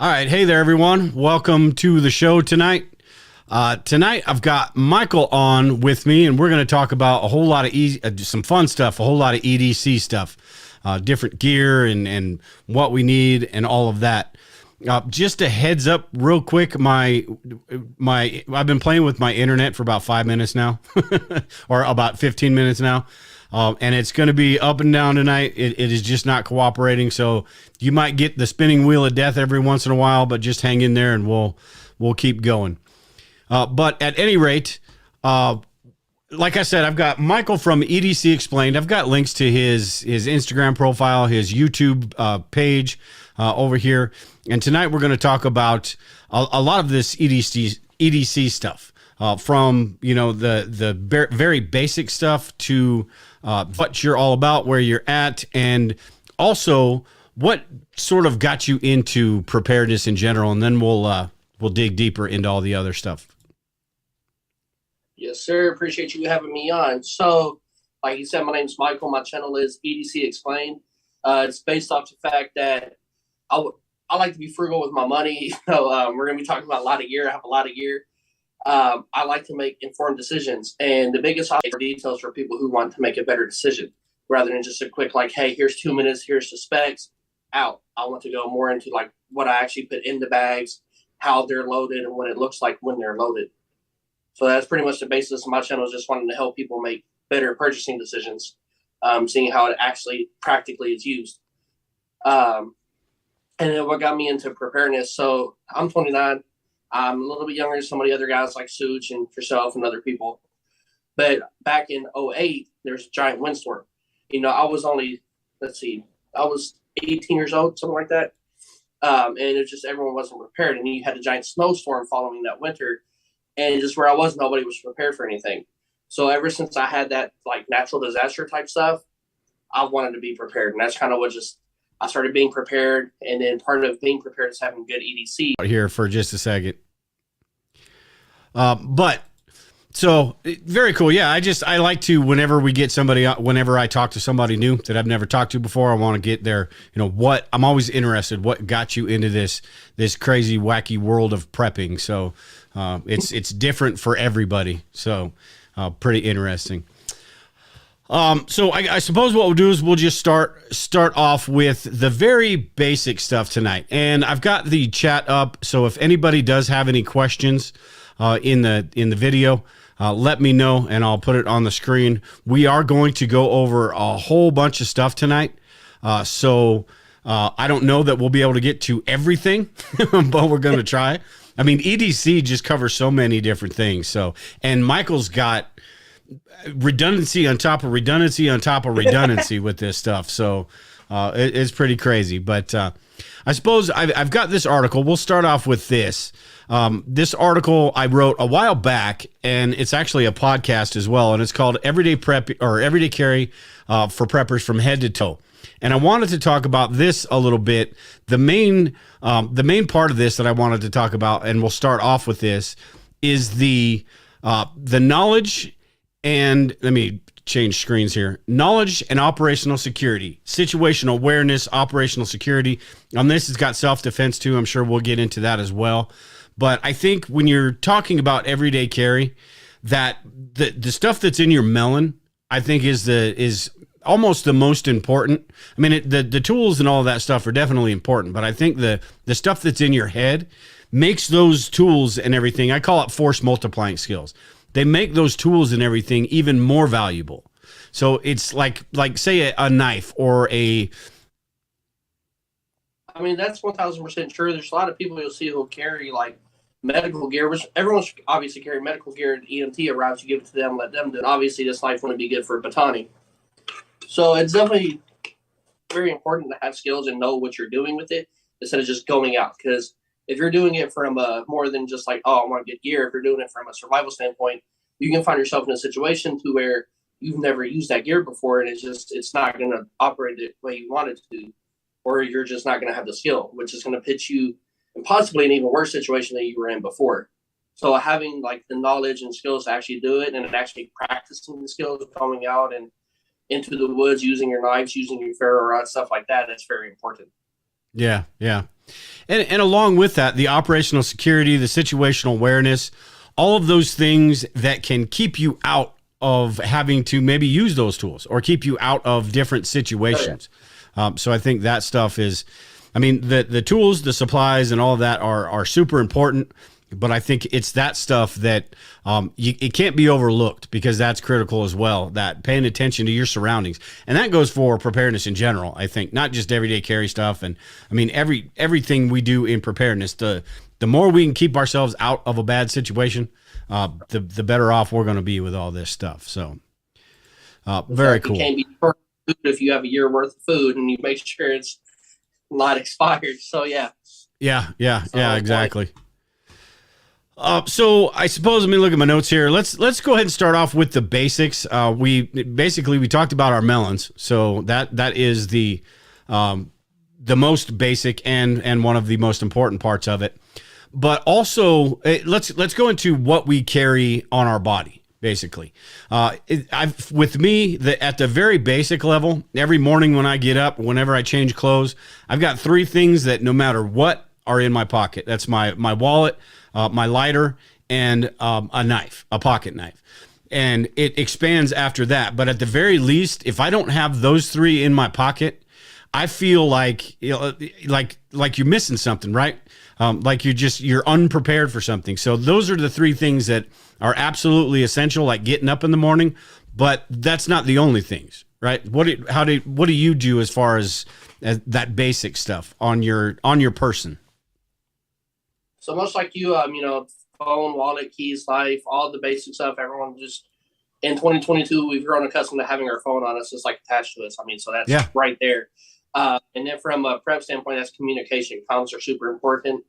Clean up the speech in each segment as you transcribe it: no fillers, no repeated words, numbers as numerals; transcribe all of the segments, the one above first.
All right. Hey there, everyone. Welcome to the show tonight. Tonight, I've got Michael on with me, and we're going to talk about a whole lot of some fun stuff, a whole lot of EDC stuff, different gear and what we need and all of that. Just a heads up real quick. I've been playing with my internet for about 5 minutes now, or about 15 minutes now. And it's going to be up and down tonight. It is just not cooperating. So you might get the spinning wheel of death every once in a while, but just hang in there and we'll keep going. But at any rate, like I said, I've got Michael from EDC Explained. I've got links to his Instagram profile, his YouTube page over here. And tonight we're going to talk about a lot of this EDC stuff, from the very basic stuff to what you're all about, where you're at, and also what sort of got you into preparedness in general. And then we'll dig deeper into all the other stuff. Yes, sir. Appreciate you having me on. So, like you said, my name's Michael. My channel is EDC Explained. It's based off the fact that I like to be frugal with my money. We're going to be talking about a lot of gear. I have a lot of gear. I like to make informed decisions. And the biggest highlight are details for people who want to make a better decision rather than just a quick, like, hey, here's 2 minutes, here's the specs, out. I want to go more into, like, what I actually put in the bags, how they're loaded, and what it looks like when they're loaded. So that's pretty much the basis of my channel, is just wanting to help people make better purchasing decisions, seeing how it actually practically is used. And then what got me into preparedness. So I'm 29. I'm a little bit younger than some of the other guys like Such and yourself and other people. But back in '08, there's a giant windstorm. I was only, I was 18 years old, something like that. And it's just everyone wasn't prepared. And you had a giant snowstorm following that winter. And just where I was, nobody was prepared for anything. So ever since I had that like natural disaster type stuff, I wanted to be prepared. And that's kind of what I started being prepared. And then part of being prepared is having good EDC. Here for just a second. But so very cool. Yeah. I like to, whenever I talk to somebody new that I've never talked to before, I want to get their, I'm always interested, what got you into this crazy, wacky world of prepping. So, it's different for everybody. So, pretty interesting. So I suppose what we'll do is we'll just start off with the very basic stuff tonight. And I've got the chat up. So if anybody does have any questions, in the video, let me know and I'll put it on the screen. We are going to go over a whole bunch of stuff tonight. So I don't know that we'll be able to get to everything, but we're going to try. I mean, EDC just covers so many different things. So, and Michael's got redundancy on top of redundancy on top of redundancy with this stuff. So it's pretty crazy. But I suppose I've got this article. We'll start off with this. This article I wrote a while back, and it's actually a podcast as well. And it's called Everyday Prep or Everyday Carry for Preppers from Head to Toe. And I wanted to talk about this a little bit. The main part of this that I wanted to talk about, and we'll start off with this, is the knowledge and, let me change screens here. Knowledge and operational security, situational awareness, operational security. On this, it's got self-defense too. I'm sure we'll get into that as well. But I think when you're talking about everyday carry, that the stuff that's in your melon, I think is almost the most important. I mean, the tools and all of that stuff are definitely important, but I think the stuff that's in your head makes those tools and everything, I call it force multiplying skills. They make those tools and everything even more valuable. So it's like say a knife or a... I mean, that's 1,000% true. There's a lot of people you'll see who'll carry like medical gear, which everyone should obviously carry medical gear. And EMT arrives, you give it to them, let them do it. Obviously, this knife wouldn't be good for batoning. So it's definitely very important to have skills and know what you're doing with it instead of just going out. Because if you're doing it from more than just like, oh, I want to get gear, if you're doing it from a survival standpoint, you can find yourself in a situation to where you've never used that gear before, and it's not going to operate the way you want it to, or you're just not going to have the skill, which is going to put you in possibly an even worse situation than you were in before. So having like the knowledge and skills to actually do it, and actually practicing the skills of going out and into the woods, using your knives, using your ferro rod, stuff like that, that's very important. Yeah, yeah. And along with that, the operational security, the situational awareness, all of those things that can keep you out of having to maybe use those tools or keep you out of different situations. So I think that stuff is, I mean, the tools, the supplies, and all of that are super important. But I think it's that stuff that it can't be overlooked, because that's critical as well, that paying attention to your surroundings. And that goes for preparedness in general, I think, not just everyday carry stuff. And I mean, everything we do in preparedness, the more we can keep ourselves out of a bad situation, the better off we're going to be with all this stuff. So very cool. You can't be perfect if you have a year worth of food and you make sure it's not expired. So yeah. Yeah, exactly. So I suppose, let me look at my notes here. Let's go ahead and start off with the basics. We talked about our melons, so that is the most basic and one of the most important parts of it. But also, let's go into what we carry on our body. Basically, with me, at the very basic level, every morning when I get up, whenever I change clothes, I've got 3 things that no matter what are in my pocket. That's my wallet, my lighter, and a pocket knife. And it expands after that. But at the very least, if I don't have those 3 in my pocket, I feel like, like you're missing something, right? Like you're unprepared for something. So those are the 3 things that are absolutely essential, like getting up in the morning. But that's not the only things, right? What do you do as far as that basic stuff on your person? So much like you, phone, wallet, keys, life, all the basic stuff. Everyone just, in 2022, we've grown accustomed to having our phone on us, just like attached to us. I mean, so that's right there. And then from a prep standpoint, that's communication. Comms are super important.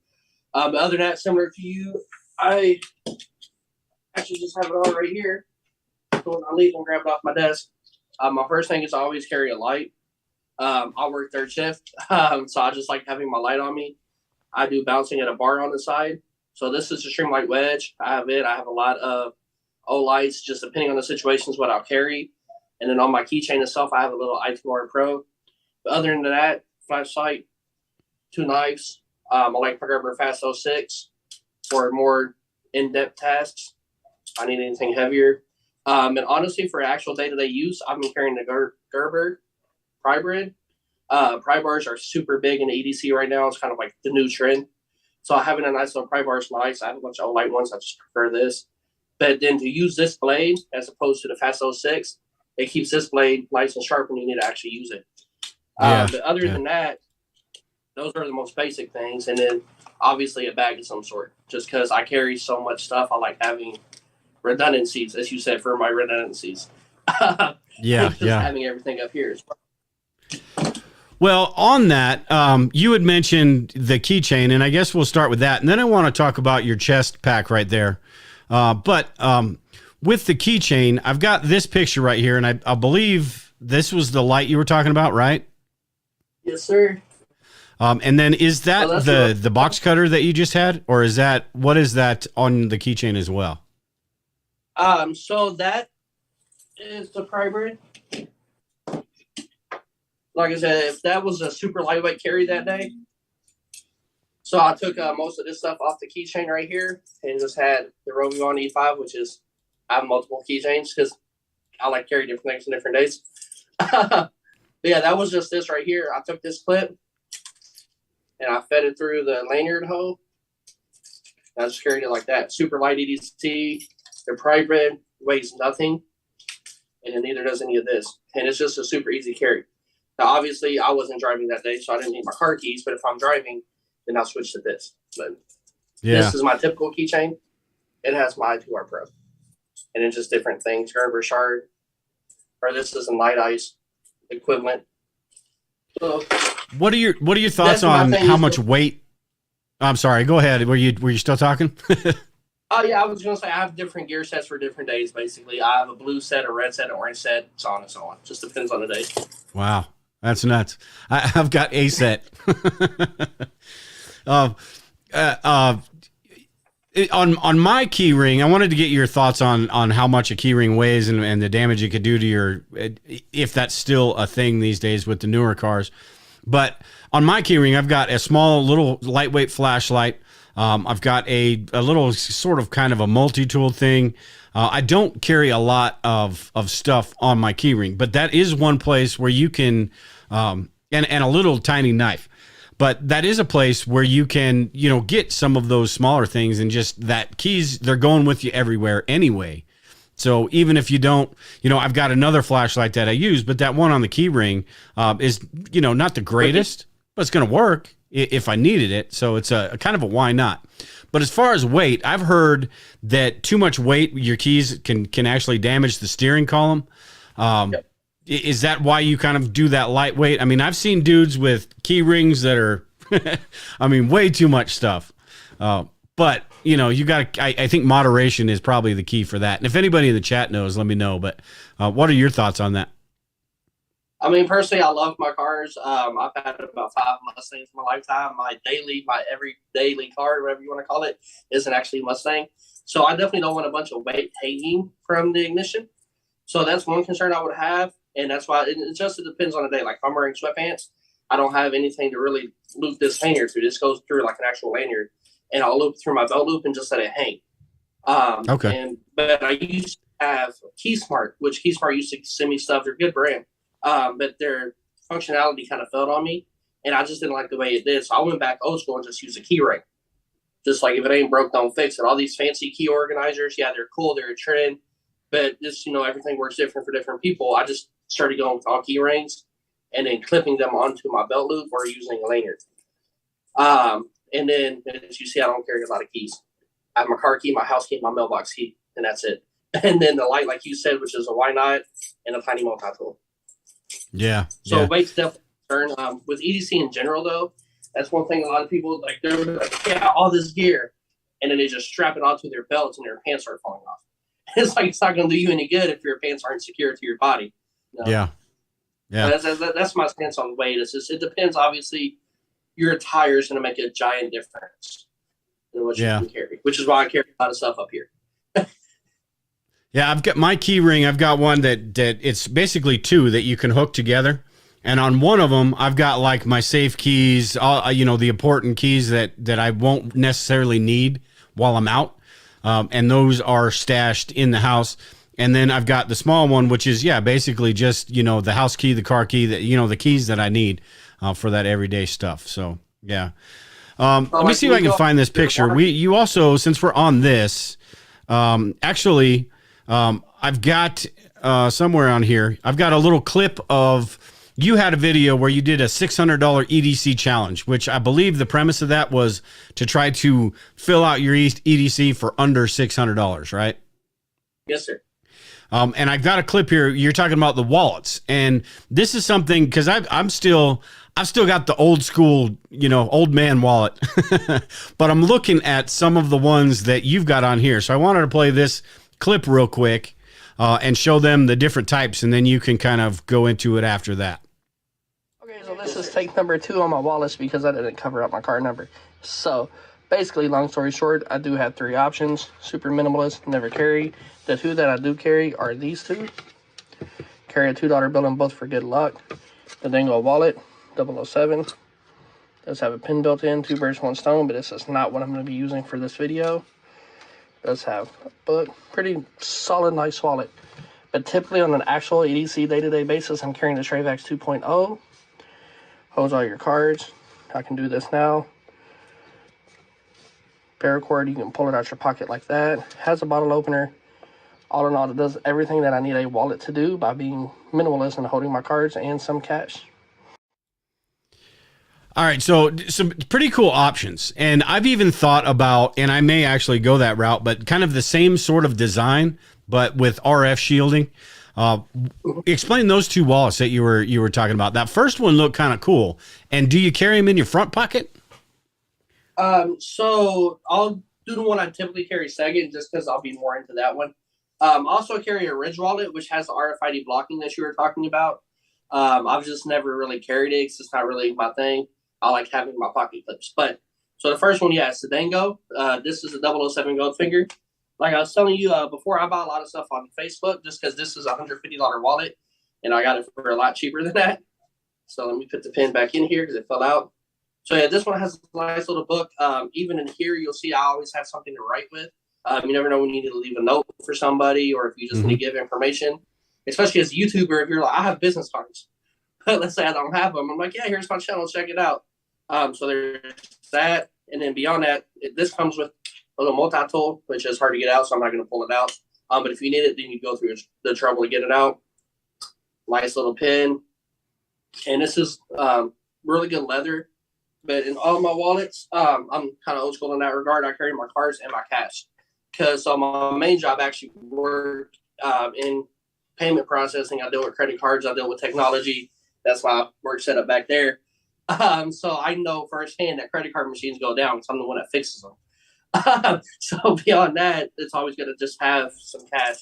But other than that, similar to you, I actually just have it on right here. So when I leave and grab it off my desk, my first thing is I always carry a light. I work third shift, so I just like having my light on me. I do bouncing at a bar on the side. So this is a Streamlight Wedge. I have it. I have a lot of O lights, just depending on the situations, what I'll carry. And then on my keychain itself, I have a little I2R Pro. But other than that, flashlight, 2 knives. I like my Gerber Fast 06 for more in-depth tasks. I need anything heavier. And honestly, for actual day-to-day use, I've been carrying the Gerber Pry Bread. Pry bars are super big in the EDC right now. It's kind of like the new trend. So having a nice little pry bar is nice. I have a bunch of light ones. I just prefer this. But then to use this blade as opposed to the Fast 06, it keeps this blade nice and sharp when you need to actually use it. But other than that, those are the most basic things. And then obviously a bag of some sort. Just because I carry so much stuff, I like having redundancies, as you said, for my redundancies. Having everything up here as well. Well, on that, you had mentioned the keychain, and I guess we'll start with that. And then I want to talk about your chest pack right there. But with the keychain, I've got this picture right here, and I believe this was the light you were talking about, right? Yes, sir. And then is that the box cutter that you just had, or what is that on the keychain as well? So that is the Pry Bread. Like I said, if that was a super lightweight carry that day, so I took most of this stuff off the keychain right here and just had the Rovion E5, which is, I have multiple keychains because I like carry different things on different days. But yeah, that was just this right here. I took this clip and I fed it through the lanyard hole. I just carried it like that. Super light EDC. The Pry Bread weighs nothing, and then neither does any of this. And it's just a super easy carry. Now, obviously, I wasn't driving that day, so I didn't need my car keys. But if I'm driving, then I'll switch to this. But this is my typical keychain. It has my I2R Pro. And then just different things. Gerber Shard. Or this is a Light Ice equivalent. So, what are your thoughts on how much weight? I'm sorry. Go ahead. Were you still talking? Oh, yeah. I was going to say I have different gear sets for different days, basically. I have a blue set, a red set, an orange set, so on and so on. Just depends on the day. Wow. That's nuts. I've got a set. On my Keyring, I wanted to get your thoughts on how much a Keyring weighs and the damage it could do to if that's still a thing these days with the newer cars. But on my keyring, I've got a small little lightweight flashlight. I've got a little sort of kind of a multi-tool thing. I don't carry a lot of stuff on my keyring, but that is one place where you can, and a little tiny knife. But that is a place where you can, get some of those smaller things, and just that keys, they're going with you everywhere anyway. So even if you don't, I've got another flashlight that I use, but that one on the keyring is, not the greatest, but it's going to work if I needed it. So it's a kind of a why not. But as far as weight, I've heard that too much weight, your keys can actually damage the steering column. Yep. Is that why you kind of do that lightweight? I mean, I've seen dudes with key rings that are, way too much stuff. But, you got to, I think moderation is probably the key for that. And if anybody in the chat knows, let me know. But what are your thoughts on that? I mean, personally, I love my cars. I've had about 5 Mustangs in my lifetime. My every daily car, whatever you want to call it, isn't actually a Mustang. So I definitely don't want a bunch of weight hanging from the ignition. So that's one concern I would have. And that's why it depends on the day. Like if I'm wearing sweatpants, I don't have anything to really loop this hanger through. This goes through like an actual lanyard. And I'll loop through my belt loop and just let it hang. Okay. But I used to have KeySmart, which KeySmart used to send me stuff. They're a good brand. But their functionality kind of failed on me, and I just didn't like the way it did. So I went back old school and just used a Keyring. Just like if it ain't broke, don't fix it. All these fancy key organizers, yeah, they're cool, they're a trend, but just everything works different for different people. I just started going with all Keyrings and then clipping them onto my belt loop or using a lanyard. And then as you see, I don't carry a lot of keys. I have my car key, my house key, my mailbox key, and that's it. And then the light, like you said, which is a why not, and a tiny multi-tool. Yeah. So weight's definitely a concern. With EDC in general, though, that's one thing a lot of people they're like, yeah, all this gear, and then they just strap it onto their belts and their pants start falling off. It's like it's not going to do you any good if your pants aren't secure to your body. Yeah. That's my stance on weight. It depends. Obviously, your tire is going to make a giant difference in what you can carry, which is why I carry a lot of stuff up here. Yeah, I've got my key ring. I've got one that it's basically 2 that you can hook together. And on one of them, I've got like my safe keys, the important keys that I won't necessarily need while I'm out. And those are stashed in the house. And then I've got the small one, which is, basically just, the house key, the car key, the keys that I need for that everyday stuff. So, yeah. Let me see if I can find this picture. You also, since we're on this, actually... I've got somewhere on here, I've got a little clip of, you had a video where you did a $600 EDC challenge, which I believe the premise of that was to try to fill out your EDC for under $600, right? Yes, sir. And I've got a clip here. You're talking about the wallets, and this is something because I've still got the old school, old man wallet, but I'm looking at some of the ones that you've got on here. So I wanted to play this clip real quick and show them the different types, and then you can kind of go into it after that. Okay, so this is take number 2 on my wallets because I didn't cover up my card number. So basically, long story short, I do have 3 options. Super minimalist, never carry. The 2 that I do carry are these 2. Carry a $2 bill in both for good luck. The Dingo wallet, 007. Does have a pin built in, 2 birds, 1 stone, but this is not what I'm going to be using for this video. Does have a book, pretty solid, nice wallet. But typically on an actual EDC day-to-day basis, I'm carrying the Trayvax 2.0. Holds all your cards. I can do this now. Paracord, you can pull it out your pocket like that. Has a bottle opener. All in all, it does everything that I need a wallet to do by being minimalist and holding my cards and some cash. All right, so some pretty cool options. And I've even thought about, and I may actually go that route, but kind of the same sort of design, but with RF shielding. Explain those 2 wallets that you were talking about. That first one looked kind of cool. And do you carry them in your front pocket? So I'll do the one I typically carry second just because I'll be more into that one. Also carry a Ridge wallet, which has the RFID blocking that you were talking about. I've just never really carried it because it's not really my thing. I like having my pocket clips. But so the first one, it's the Dango. This is a 007 Goldfinger. Like I was telling you before, I buy a lot of stuff on Facebook just because this is a $150 wallet, and I got it for a lot cheaper than that. So let me put the pen back in here because it fell out. So yeah, this one has a nice little book. Even in here, you'll see I always have something to write with. You never know when you need to leave a note for somebody, or if you just need to give information. Especially as a YouTuber, if you're like, I have business cards. Let's say I don't have them. I'm like, yeah, here's my channel. Check it out. So there's that. And then beyond that, this comes with a little multi-tool, which is hard to get out, so I'm not going to pull it out. But if you need it, then you go through the trouble to get it out. Nice little pen. And this is really good leather. But in all my wallets, I'm kind of old school in that regard. I carry my cards and my cash. Because my main job actually worked in payment processing. I deal with credit cards. I deal with technology. That's my work set up back there. So I know firsthand that credit card machines go down because I'm the one that fixes them. So beyond that, it's always going to just have some cash.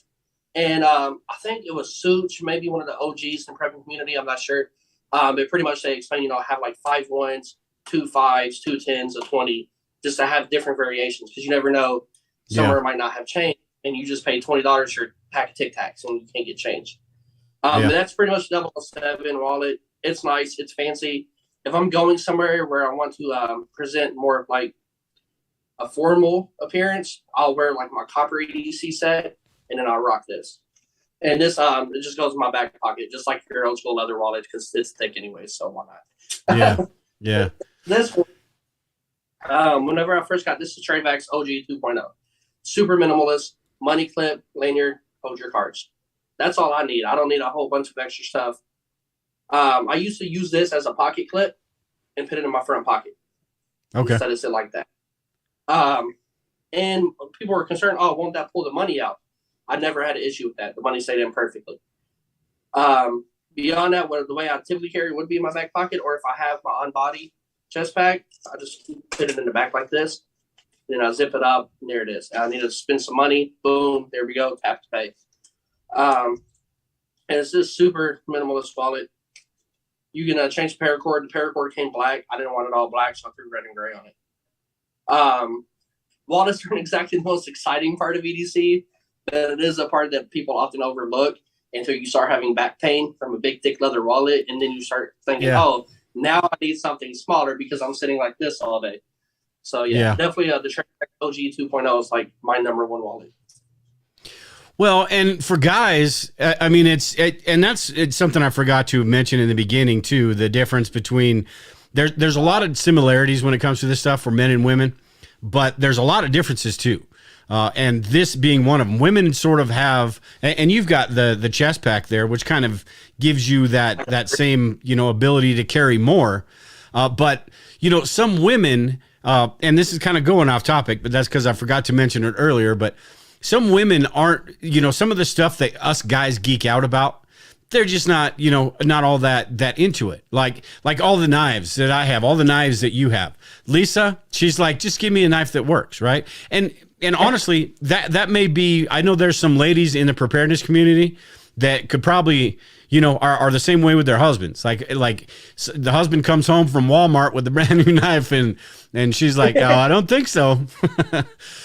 And I think it was Such, maybe one of the OGs in the prepping community. I'm not sure. But pretty much they explain, I have like 5 1s, 2 5s, 2 10s, a 20, just to have different variations because you never know. Somewhere might not have change, and you just pay $20 for a pack of Tic Tacs, and you can't get change. But that's pretty much 007 wallet. It's nice. It's fancy. If I'm going somewhere where I want to present more of like a formal appearance, I'll wear like my copper EDC set, and then I'll rock this. And this it just goes in my back pocket, just like your old school leather wallet, because it's thick anyway, so why not? Yeah. This one, whenever I first got this, is Trayvax OG 2.0. Super minimalist, money clip, lanyard, hold your cards. That's all I need. I don't need a whole bunch of extra stuff. I used to use this as a pocket clip and put it in my front pocket. Okay. Instead of sit like that. And people were concerned, won't that pull the money out? I never had an issue with that. The money stayed in perfectly. Beyond that, the way I typically carry would be in my back pocket, or if I have my on-body chest pack, I just put it in the back like this. Then I zip it up, and there it is. I need to spend some money. Boom, there we go. Tap to pay. And it's this super minimalist wallet. You can change the paracord. The paracord came black. I didn't want it all black, so I threw red and gray on it. Wallets aren't exactly the most exciting part of EDC, but it is a part that people often overlook until you start having back pain from a big, thick leather wallet, and then you start thinking, now I need something smaller because I'm sitting like this all day. So definitely the Trayvax OG 2.0 is like my number one wallet. Well, and for guys, I mean, it's something I forgot to mention in the beginning too. The difference between there's a lot of similarities when it comes to this stuff for men and women, but there's a lot of differences too. And this being one of them, women sort of have, and you've got the chest pack there, which kind of gives you that same ability to carry more. But some women. And this is kind of going off topic, but that's because I forgot to mention it earlier. But some women aren't, some of the stuff that us guys geek out about, they're just not, not all that into it. Like all the knives that I have, all the knives that you have. Lisa, she's like, just give me a knife that works, right? And honestly, that may be, I know there's some ladies in the preparedness community that could probably, are the same way with their husbands. Like the husband comes home from Walmart with a brand new knife and she's like, oh, I don't think so.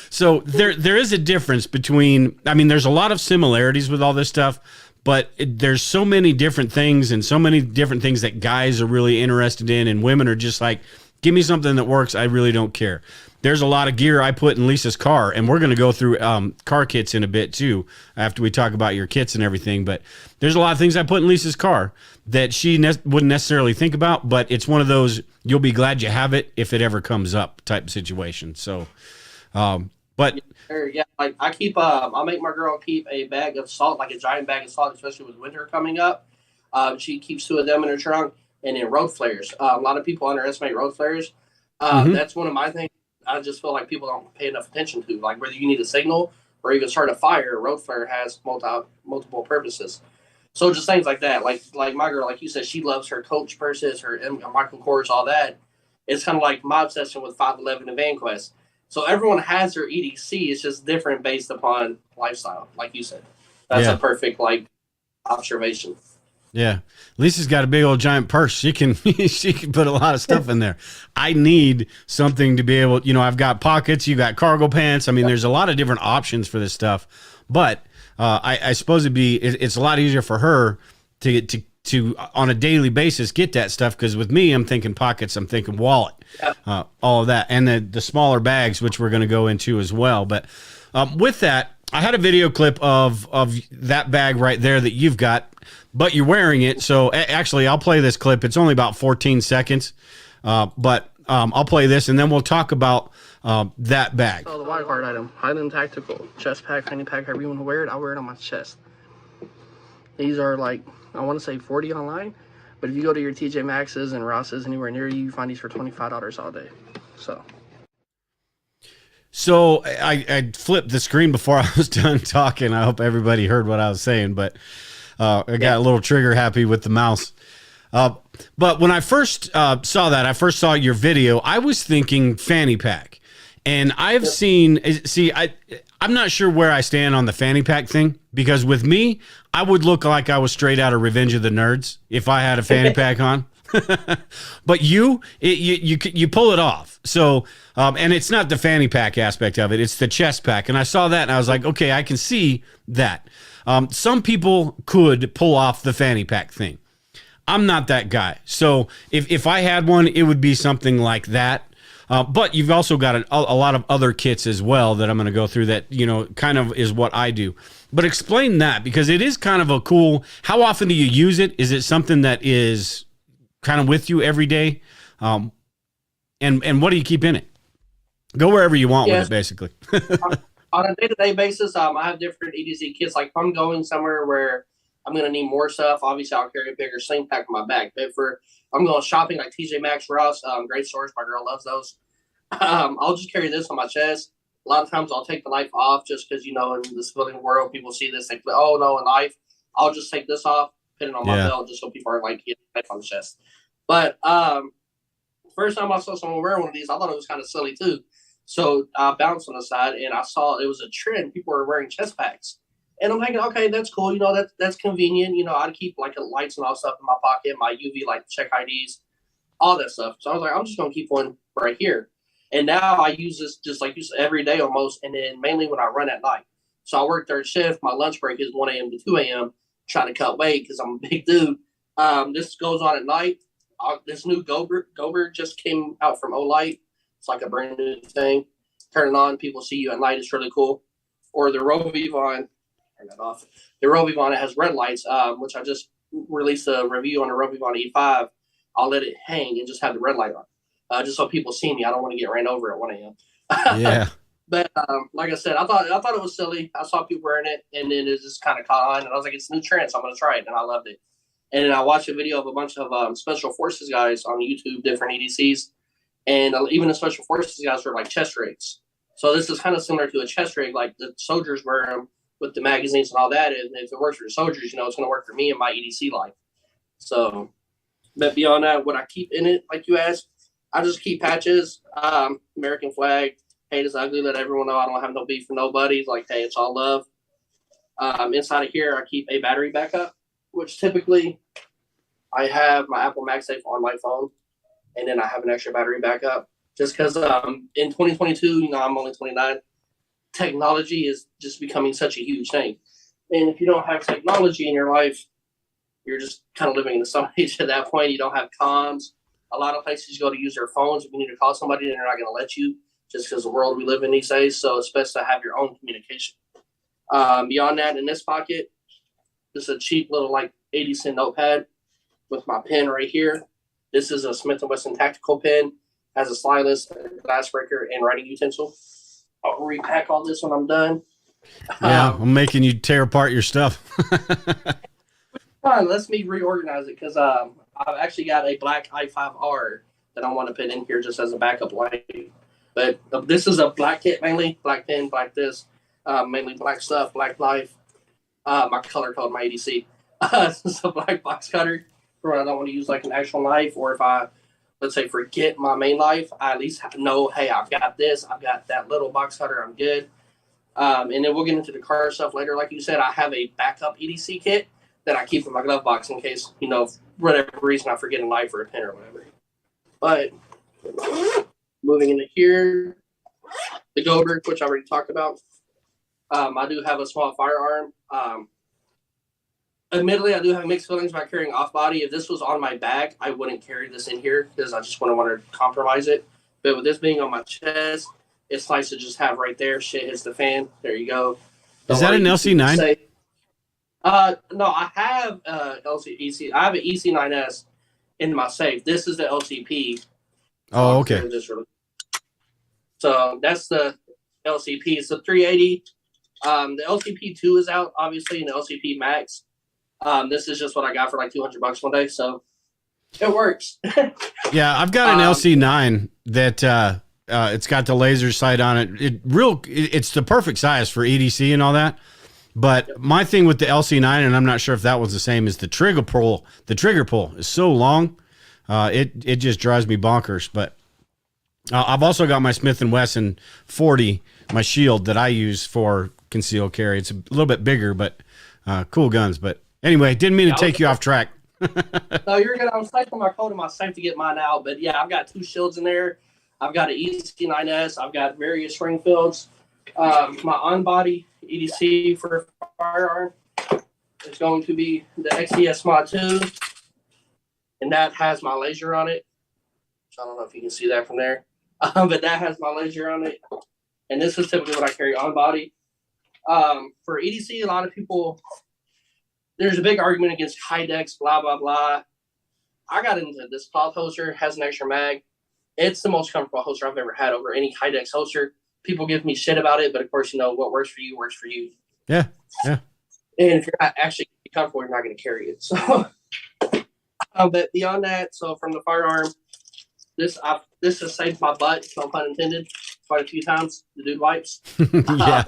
So there is a difference between, I mean, there's a lot of similarities with all this stuff, but there's so many different things and so many different things that guys are really interested in, and women are just like, give me something that works. I really don't care. There's a lot of gear I put in Lisa's car, and we're going to go through car kits in a bit too after we talk about your kits and everything. But there's a lot of things I put in Lisa's car that she wouldn't necessarily think about, but it's one of those you'll be glad you have it if it ever comes up type situation. So, but yeah, like I keep, I make my girl keep a bag of salt, like a giant bag of salt, especially with winter coming up. She keeps 2 of them in her trunk, and then road flares. A lot of people underestimate road flares. That's one of my things. I just feel like people don't pay enough attention to, like whether you need a signal or even start a fire. A road flare has multiple purposes. So just things like that. Like my girl, like you said, she loves her Coach purses, her Michael Kors, all that. It's kind of like my obsession with 511 and Van Quest. So everyone has their EDC. It's just different based upon lifestyle, like you said. That's a perfect observation. Yeah. Lisa's got a big old giant purse. She can put a lot of stuff in there. I need something to be able, I've got pockets, you got cargo pants. I mean, there's a lot of different options for this stuff, but I suppose it's a lot easier for her to to on a daily basis get that stuff, because with me, I'm thinking pockets, I'm thinking wallet, all of that, and the smaller bags, which we're going to go into as well. But with that, I had a video clip of that bag right there that you've got, but you're wearing it. So actually, I'll play this clip. It's only about 14 seconds, but I'll play this, and then we'll talk about that bag. So the wild card item, Highland Tactical, chest pack, fanny pack, however you want to wear it. I wear it on my chest. These are like, I want to say 40 online, but if you go to your TJ Maxx's and Ross's anywhere near you, you find these for $25 all day. So I flipped the screen before I was done talking. I hope everybody heard what I was saying, but I got a little trigger happy with the mouse. But when I first saw that, I first saw your video, I was thinking fanny pack. And I've seen, I'm not sure where I stand on the fanny pack thing, because with me, I would look like I was straight out of Revenge of the Nerds if I had a fanny pack on. But you pull it off. So, and it's not the fanny pack aspect of it, it's the chest pack. And I saw that and I was like, okay, I can see that. Some people could pull off the fanny pack thing. I'm not that guy. So if I had one, it would be something like that. But you've also got a lot of other kits as well that I'm going to go through that, kind of is what I do. But explain that, because it is kind of a cool, how often do you use it? Is it something that is kind of with you every day? And what do you keep in it? Go wherever you want with it, basically. On a day-to-day basis, I have different EDC kits. Like if I'm going somewhere where I'm going to need more stuff, obviously I'll carry a bigger sling pack in my bag. But I'm going shopping like TJ Maxx, Ross, great stores. My girl loves those. I'll just carry this on my chest. A lot of times I'll take the knife off just because, in the civilian world, people see this. They go, oh, no, a knife. I'll just take this off, put it on my belt just so people aren't like, get a knife on the chest. But first time I saw someone wear one of these, I thought it was kind of silly too. So I bounced on the side and I saw it was a trend. People were wearing chest packs. And I'm thinking, okay, that's cool. That's convenient. I'd keep like lights and all stuff in my pocket, my UV, like check IDs, all that stuff. So I was like, I'm just going to keep one right here. And now I use this just like every day almost. And then mainly when I run at night. So I work third shift. My lunch break is 1 a.m. to 2 a.m. Trying to cut weight because I'm a big dude. This goes on at night. This new Gerber just came out from Olight. It's like a brand new thing. Turn it on. People see you at night. It's really cool. Or the Rovivon. Turn that off. The Rovivon, it has red lights, which I just released a review on the Rovivon E5. I'll let it hang and just have the red light on, just so people see me. I don't want to get ran over at 1 a.m. Yeah. But like I said, I thought it was silly. I saw people wearing it, and then it just kind of caught on, and I was like, it's a new trend, so I'm going to try it, and I loved it. And then I watched a video of a bunch of special forces guys on YouTube, different EDCs, and even the special forces guys were like chest rigs. So this is kind of similar to a chest rig, like the soldiers wear them with the magazines and all that. And if it works for the soldiers, it's going to work for me in my EDC life. So, but beyond that, what I keep in it, like you asked, I just keep patches, American flag. Hate is ugly. Let everyone know I don't have no beef for nobody. Like, hey, it's all love. Inside of here, I keep a battery backup, which typically I have my Apple MagSafe on my phone, and then I have an extra battery backup. Just because in 2022, I'm only 29. Technology is just becoming such a huge thing. And if you don't have technology in your life, you're just kind of living in the stone age at that point. You don't have comms. A lot of places you go to use their phones. If you need to call somebody, they're not going to let you just because of the world we live in these days. So it's best to have your own communication. Beyond that, in this pocket, this is a cheap little like 80-cent notepad with my pen right here. This is a Smith & Wesson tactical pen. Has a stylus, a glass breaker, and writing utensil. I'll repack all this when I'm done. Yeah, I'm making you tear apart your stuff. Fine, let's me reorganize it because I've actually got a black i5R that I want to put in here just as a backup light. But this is a black kit mainly, black pen, black this, mainly black stuff, black knife. My color code, my EDC. This is a black box cutter for when I don't want to use like an actual knife, or if I, let's say, forget my main knife, I at least know, hey, I've got this, I've got that little box cutter, I'm good. And then we'll get into the car stuff later. Like you said, I have a backup EDC kit that I keep in my glove box in case, for whatever reason I forget a knife or a pen or whatever. But moving into here, the Gerber, which I already talked about. I do have a small firearm. admittedly, I do have mixed feelings about carrying off body. If this was on my back, I wouldn't carry this in here because I just wouldn't want to compromise it. But with this being on my chest, it's nice to just have right there. Shit hits the fan. There you go. Is that an LC9? No, I have EC. I have an EC9S in my safe. This is the LCP. Oh, okay. So that's the LCP. It's the 380. The LCP 2 is out, obviously, and the LCP Max. This is just what I got for like $200 one day, so it works. Yeah, I've got an LC9 that it's got the laser sight on it. It's the perfect size for EDC and all that. But my thing with the LC9, and I'm not sure if that was the same, is the trigger pull. The trigger pull is so long, it just drives me bonkers. But I've also got my Smith & Wesson 40, my shield that I use for concealed carry. It's a little bit bigger, but cool guns. But anyway, didn't mean to take you off track. No, you're good. I was typing my code in my safe to get mine out. But yeah, I've got 2 shields in there. I've got an EC9S. I've got various Springfields. My on-body EDC for firearm is going to be the XDS Mod 2, and that has my laser on it. So I don't know if you can see that from there, but that has my laser on it, and this is typically what I carry on-body. For EDC, a lot of people, there's a big argument against Kydex, blah, blah, blah. I got into this cloth holster, has an extra mag. It's the most comfortable holster I've ever had over any Kydex holster. People give me shit about it, but of course, what works for you works for you. Yeah, yeah. And if you're not actually comfortable, you're not going to carry it. So, but beyond that, so from the firearm, this has saved my butt, no pun intended, quite a few times. The dude wipes. Yeah.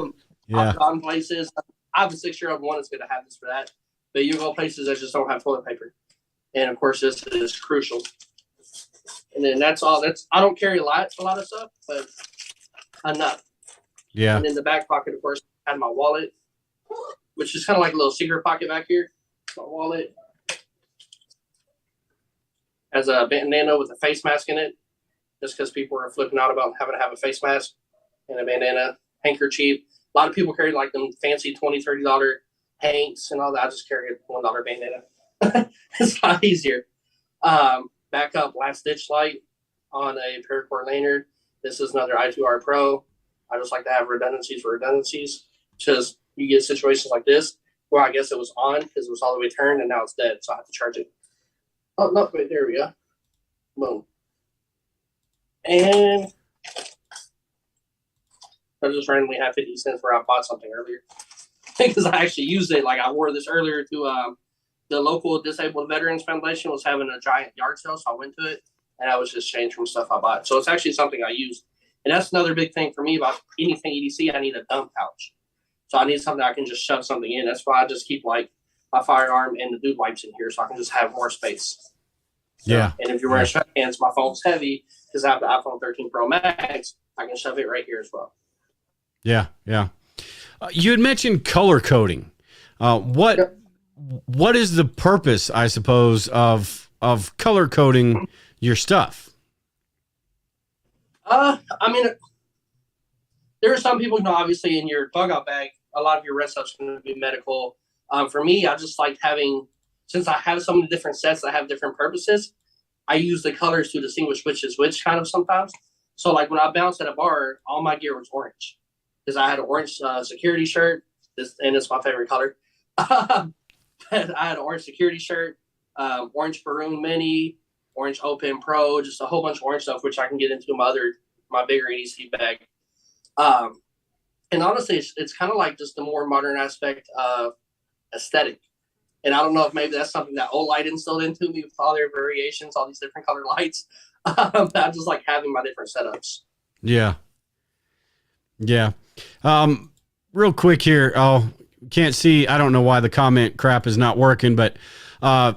I've gone places. I have a 6-year-old one that's going to have this for that, but you go places that just don't have toilet paper, and of course, this is crucial. And then that's all. I don't carry a lot of stuff, but enough. Yeah. And in the back pocket, of course, I had my wallet, which is kind of like a little secret pocket back here. My wallet has a bandana with a face mask in it, just because people are flipping out about having to have a face mask and a bandana, handkerchief. A lot of people carry like them fancy $20, $30 hanks and all that. I just carry a $1 bandana. It's a lot easier. Backup last ditch light on a paracord lanyard. This is another I2R Pro. I just like to have redundancies for redundancies, because you get situations like this where I guess it was on because it was all the way turned and now it's dead, so I have to charge it. Oh, no, wait, there we go. Boom. And I just randomly had 50 cents where I bought something earlier because I actually used it. Like I wore this earlier to the local Disabled Veterans Foundation was having a giant yard sale, so I went to it. And I was just changed from stuff I bought. So it's actually something I use. And that's another big thing for me about anything EDC. I need a dump pouch. So I need something I can just shove something in. That's why I just keep like my firearm and the dude wipes in here so I can just have more space. Yeah. And if you're wearing sweatpants, my phone's heavy because I have the iPhone 13 Pro Max. I can shove it right here as well. Yeah, yeah. You had mentioned color coding. What is the purpose, I suppose, of color coding your stuff? I mean, there are some people, obviously in your bug out bag, a lot of your red stuff's going to be medical. For me, I just like having, since I have so many different sets that have different purposes, I use the colors to distinguish which is which kind of sometimes. So like when I bounced at a bar, all my gear was orange because I had an orange security shirt, and it's my favorite color. I had an orange security shirt, orange Maroon Mini, orange Open Pro, just a whole bunch of orange stuff, which I can get into my bigger EDC bag. And honestly, it's kind of like just the more modern aspect of aesthetic. And I don't know if maybe that's something that Olight instilled into me with all their variations, all these different color lights. I just like having my different setups. Yeah. Yeah. Real quick here. Oh, can't see. I don't know why the comment crap is not working, but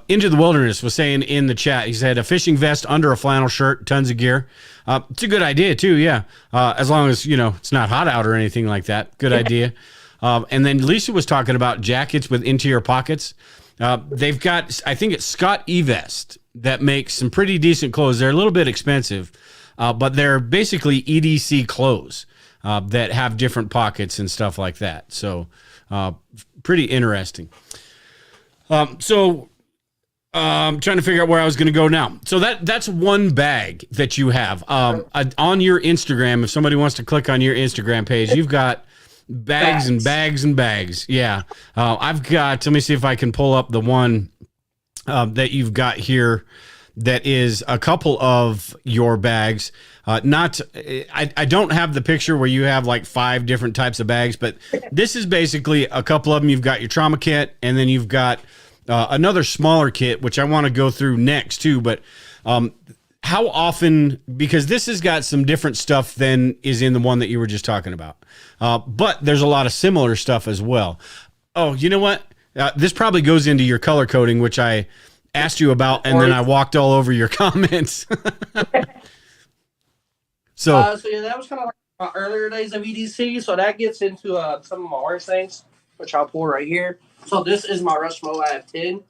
Into the Wilderness was saying in the chat, he said a fishing vest under a flannel shirt, tons of gear. It's a good idea too. Yeah. As long as, it's not hot out or anything like that. Good idea. And then Lisa was talking about jackets with interior pockets. They've got, I think it's Scott eVest that makes some pretty decent clothes. They're a little bit expensive, but they're basically EDC clothes that have different pockets and stuff like that. So pretty interesting. So I'm trying to figure out where I was going to go now. So that's one bag that you have on your Instagram. If somebody wants to click on your Instagram page, you've got bags and bags and bags. Yeah. I've got, let me see if I can pull up the one that you've got here. That is a couple of your bags. I don't have the picture where you have like 5 different types of bags, but this is basically a couple of them. You've got your trauma kit, and then you've got another smaller kit, which I want to go through next too. But how often, because this has got some different stuff than is in the one that you were just talking about. But there's a lot of similar stuff as well. Oh, you know what? This probably goes into your color coding, which I asked you about, and then I walked all over your comments. So yeah, that was kind of like my earlier days of EDC. So that gets into some of my orange things, which I'll pull right here. So this is my Rushmo EDC 10.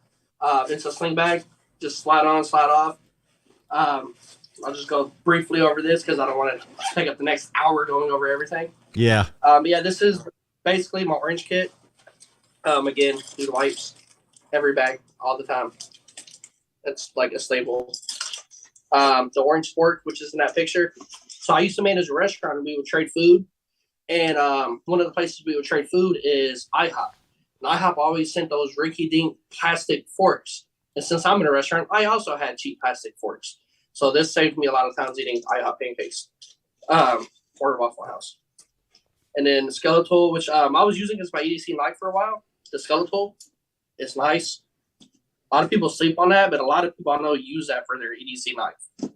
It's a sling bag, just slide on, slide off. I'll just go briefly over this because I don't want to take up the next hour going over everything. Yeah. Yeah, this is basically my orange kit. Again, do the wipes, every bag, all the time. That's like a staple. The orange fork, which is in that picture. So I used to manage a restaurant and we would trade food. And one of the places we would trade food is IHOP. And IHOP always sent those rinky-dink plastic forks. And since I'm in a restaurant, I also had cheap plastic forks. So this saved me a lot of times eating IHOP pancakes or Waffle House. And then the skeletal, which I was using as my EDC knife for a while. The skeletal is nice. A lot of people sleep on that, but a lot of people I know use that for their EDC knife.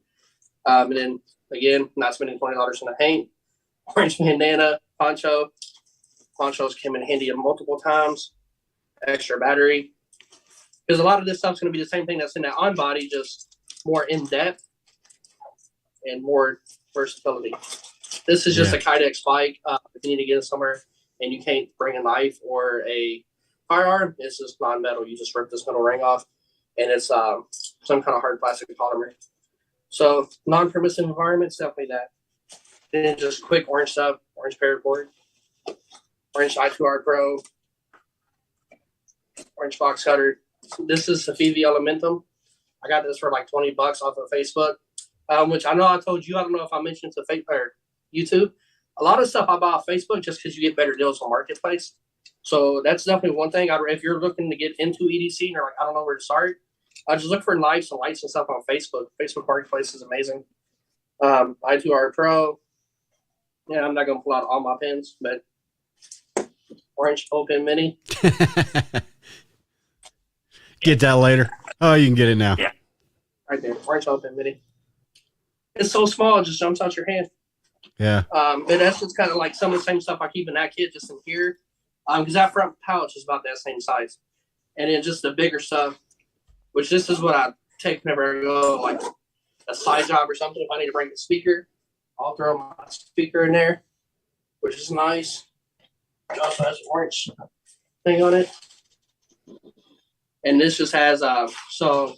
And then, again, not spending $20 in a paint. Orange bandana, poncho. Ponchos came in handy multiple times. Extra battery. Because a lot of this stuff's going to be the same thing that's in that on body, just more in-depth and more versatility. This is just a Kydex spike. If you need to get it somewhere and you can't bring a knife or a firearm, it's just non-metal. You just rip this metal ring off, and it's some kind of hard plastic polymer. So non-permissive environments, definitely that. Then just quick orange stuff, orange paracord, orange I2R Pro, orange box cutter. This is the Fivi Elementum. I got this for like $20 off of Facebook, which I know I told you. I don't know if I mentioned to Facebook or YouTube. A lot of stuff I buy off Facebook just because you get better deals on Marketplace. So that's definitely one thing. If you're looking to get into EDC and you're like, I don't know where to start, I just look for knives and lights and stuff on Facebook. Facebook Marketplace is amazing. I2R Pro. Yeah, I'm not going to pull out all my pins, but orange open mini. Get that later. Oh, you can get it now. Yeah. Right there. Orange open mini. It's so small, it just jumps out your hand. Yeah. But that's just kind of like some of the same stuff I keep in that kit just in here. Because that front pouch is about that same size. And then just the bigger stuff, which this is what I take whenever I go, like a side job or something. If I need to bring a speaker, I'll throw my speaker in there, which is nice. It also has an orange thing on it. And this just has, so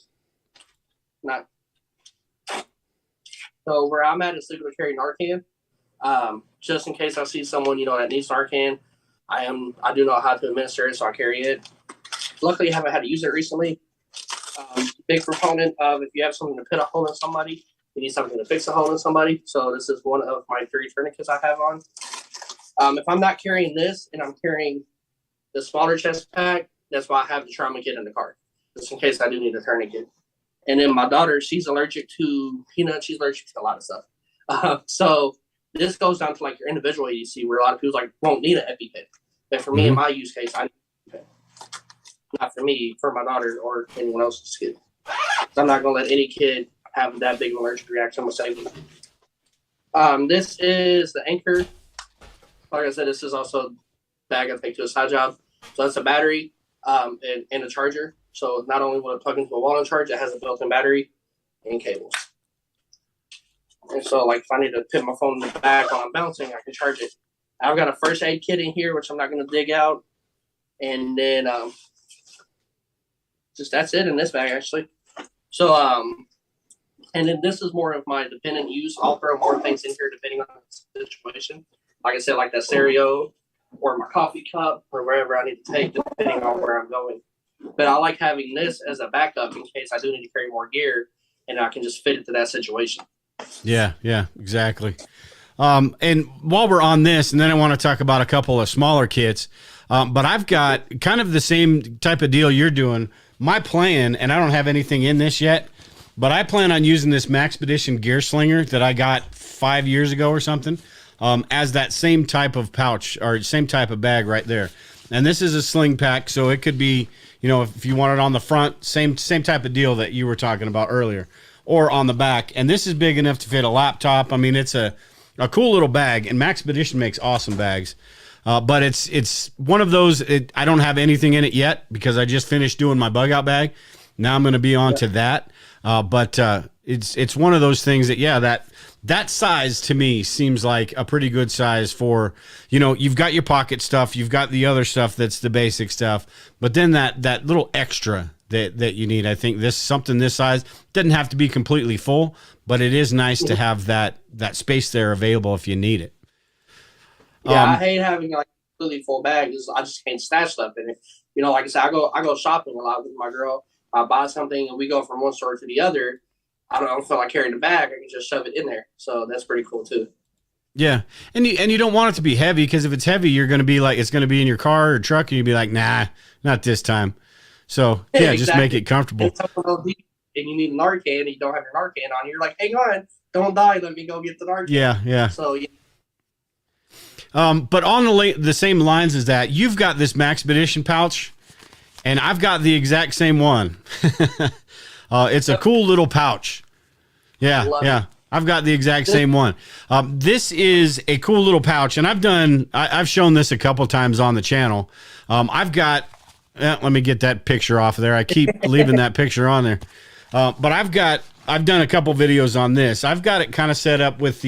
where I'm at is able to carry Narcan. Just in case I see someone, that needs Narcan. I do know how to administer it, so I carry it. Luckily, I haven't had to use it recently. Big proponent of if you have something to put a hole in somebody, you need something to fix a hole in somebody. So this is one of my 3 tourniquets I have on. If I'm not carrying this and I'm carrying the smaller chest pack, that's why I have the trauma kit in the car, just in case I do need a tourniquet. And then my daughter, she's allergic to peanuts. She's allergic to a lot of stuff. So this goes down to like your individual EDC, where a lot of people won't need an EpiPen. But for me, in my use case, I need an EpiPen. Not for me, for my daughter or anyone else's kid. I'm not going to let any kid have that big of an allergic reaction. I'm going to save them. This is the Anchor. Like I said, this is also a bag I take to a side job. So that's a battery and a charger. So not only will it plug into a wall and charge, it has a built-in battery and cables. And so, if I need to put my phone in the back while I'm bouncing, I can charge it. I've got a first aid kit in here, which I'm not going to dig out. And then just that's it in this bag, actually. So, and then this is more of my dependent use. I'll throw more things in here depending on the situation. Like I said, like that stereo or my coffee cup or wherever I need to take, depending on where I'm going. But I like having this as a backup in case I do need to carry more gear, and I can just fit it to that situation. Yeah, exactly. And while we're on this, and then I want to talk about a couple of smaller kits, but I've got kind of the same type of deal you're doing. My plan, and I don't have anything in this yet, but I plan on using this Maxpedition gear slinger that I got 5 years ago or something, as that same type of pouch or same type of bag right there. And this is a Sling Pack, so it could be, you know, if you want it on the front, same type of deal that you were talking about earlier, or on the back. And this is big enough to fit a laptop. I mean, it's a cool little bag, and Maxpedition makes awesome bags. But it's one of those, I don't have anything in it yet because I just finished doing my bug out bag. Now I'm going to be on to that. But it's one of those things that, yeah, that size to me seems like a pretty good size for, you know, you've got your pocket stuff, you've got the other stuff that's the basic stuff, but then that little extra that you need. I think something this size doesn't have to be completely full, but it is nice to have that space there available if you need it. Yeah, I hate having like a completely full bag because I just can't stash stuff in it. You know, like I said, I go shopping a lot with my girl. I buy something and we go from one store to the other. I don't feel like carrying the bag. I can just shove it in there. So that's pretty cool too. Yeah, and you don't want it to be heavy because if it's heavy, you're going to be like, it's going to be in your car or truck, and you'd be like, nah, not this time. So yeah, exactly. Just make it comfortable. And you need an Narcan, and you don't have your Narcan on. You're like, hang on, don't die. Let me go get the Narcan. Yeah. So yeah. But on the same lines as that, you've got this Maxpedition pouch, and I've got the exact same one. It's a cool little pouch. Yeah. I've got the exact same one. This is a cool little pouch, and I've shown this a couple times on the channel. I've got, let me get that picture off of there. I keep leaving that picture on there. But I've done a couple videos on this. I've got it kind of set up with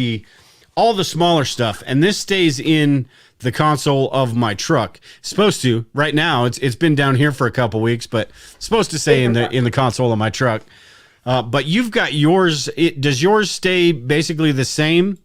all the smaller stuff, and this stays in the console of my truck. It's supposed to. Right now, it's been down here for a couple weeks, but it's supposed to stay in the console of my truck. But you've got yours. Does yours stay basically the same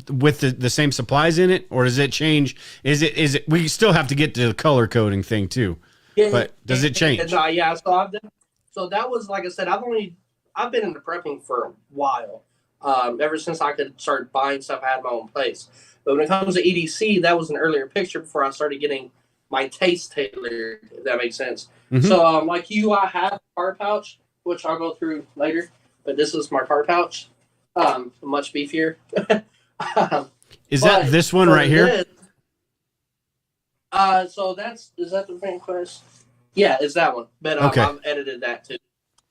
with the same supplies in it, or does it change? Is it? We still have to get to the color coding thing too. Yeah, but does it change? Yeah. So that was, like I said, I've been into prepping for a while. Ever since I could start buying stuff, I had my own place. But when it comes to EDC, that was an earlier picture before I started getting my taste tailored, if that makes sense. Mm-hmm. So, like you, I have a car pouch, which I'll go through later. But this is my car pouch, much beefier. Is that this one right here? Is that the main quest? Yeah, it's that one. But okay. I've edited that too.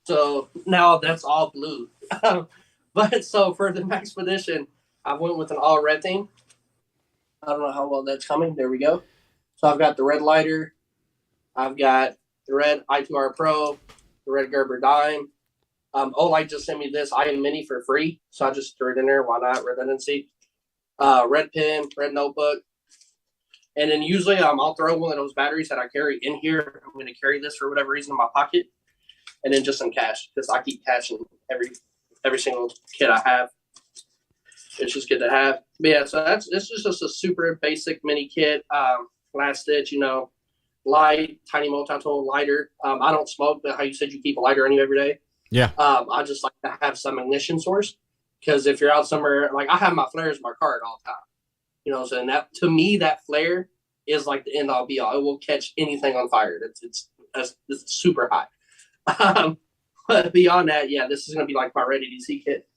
So now that's all blue. But so for the Maxpedition, I went with an all red theme. I don't know how well that's coming. There we go. So I've got the red lighter. I've got the red i2R Pro, the red Gerber Dime. Olight just sent me this IM Mini for free. So I just threw it in there. Why not? Redundancy. Red pen, red notebook. And then usually I'll throw one of those batteries that I carry in here. I'm going to carry this for whatever reason in my pocket. And then just some cash because I keep cash in every single kit I have. It's just good to have. But yeah, so this is just a super basic mini kit. Last ditch, light, tiny multi-tool lighter. I don't smoke, but how you said you keep a lighter on you every day. Yeah. I just like to have some ignition source because if you're out somewhere, like I have my flares in my car at all time. So that to me, that flare is like the end all be all. It will catch anything on fire. It's super hot. But beyond that, yeah, this is going to be like my red EDC kit.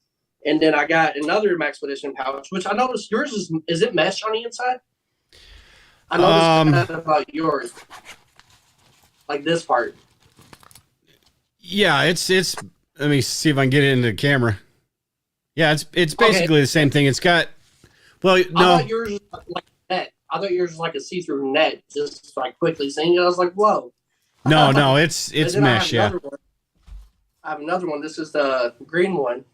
And then I got another Maxpedition pouch, which I noticed yours is it mesh on the inside? I noticed that about yours. Like this part. Yeah, it's let me see if I can get it into the camera. Yeah, it's basically the same thing. It's got no. I thought yours was like net. I thought yours was like a see-through net, just like quickly seeing it. I was like, whoa. No, it's mesh, yeah. I have another one. This is the green one.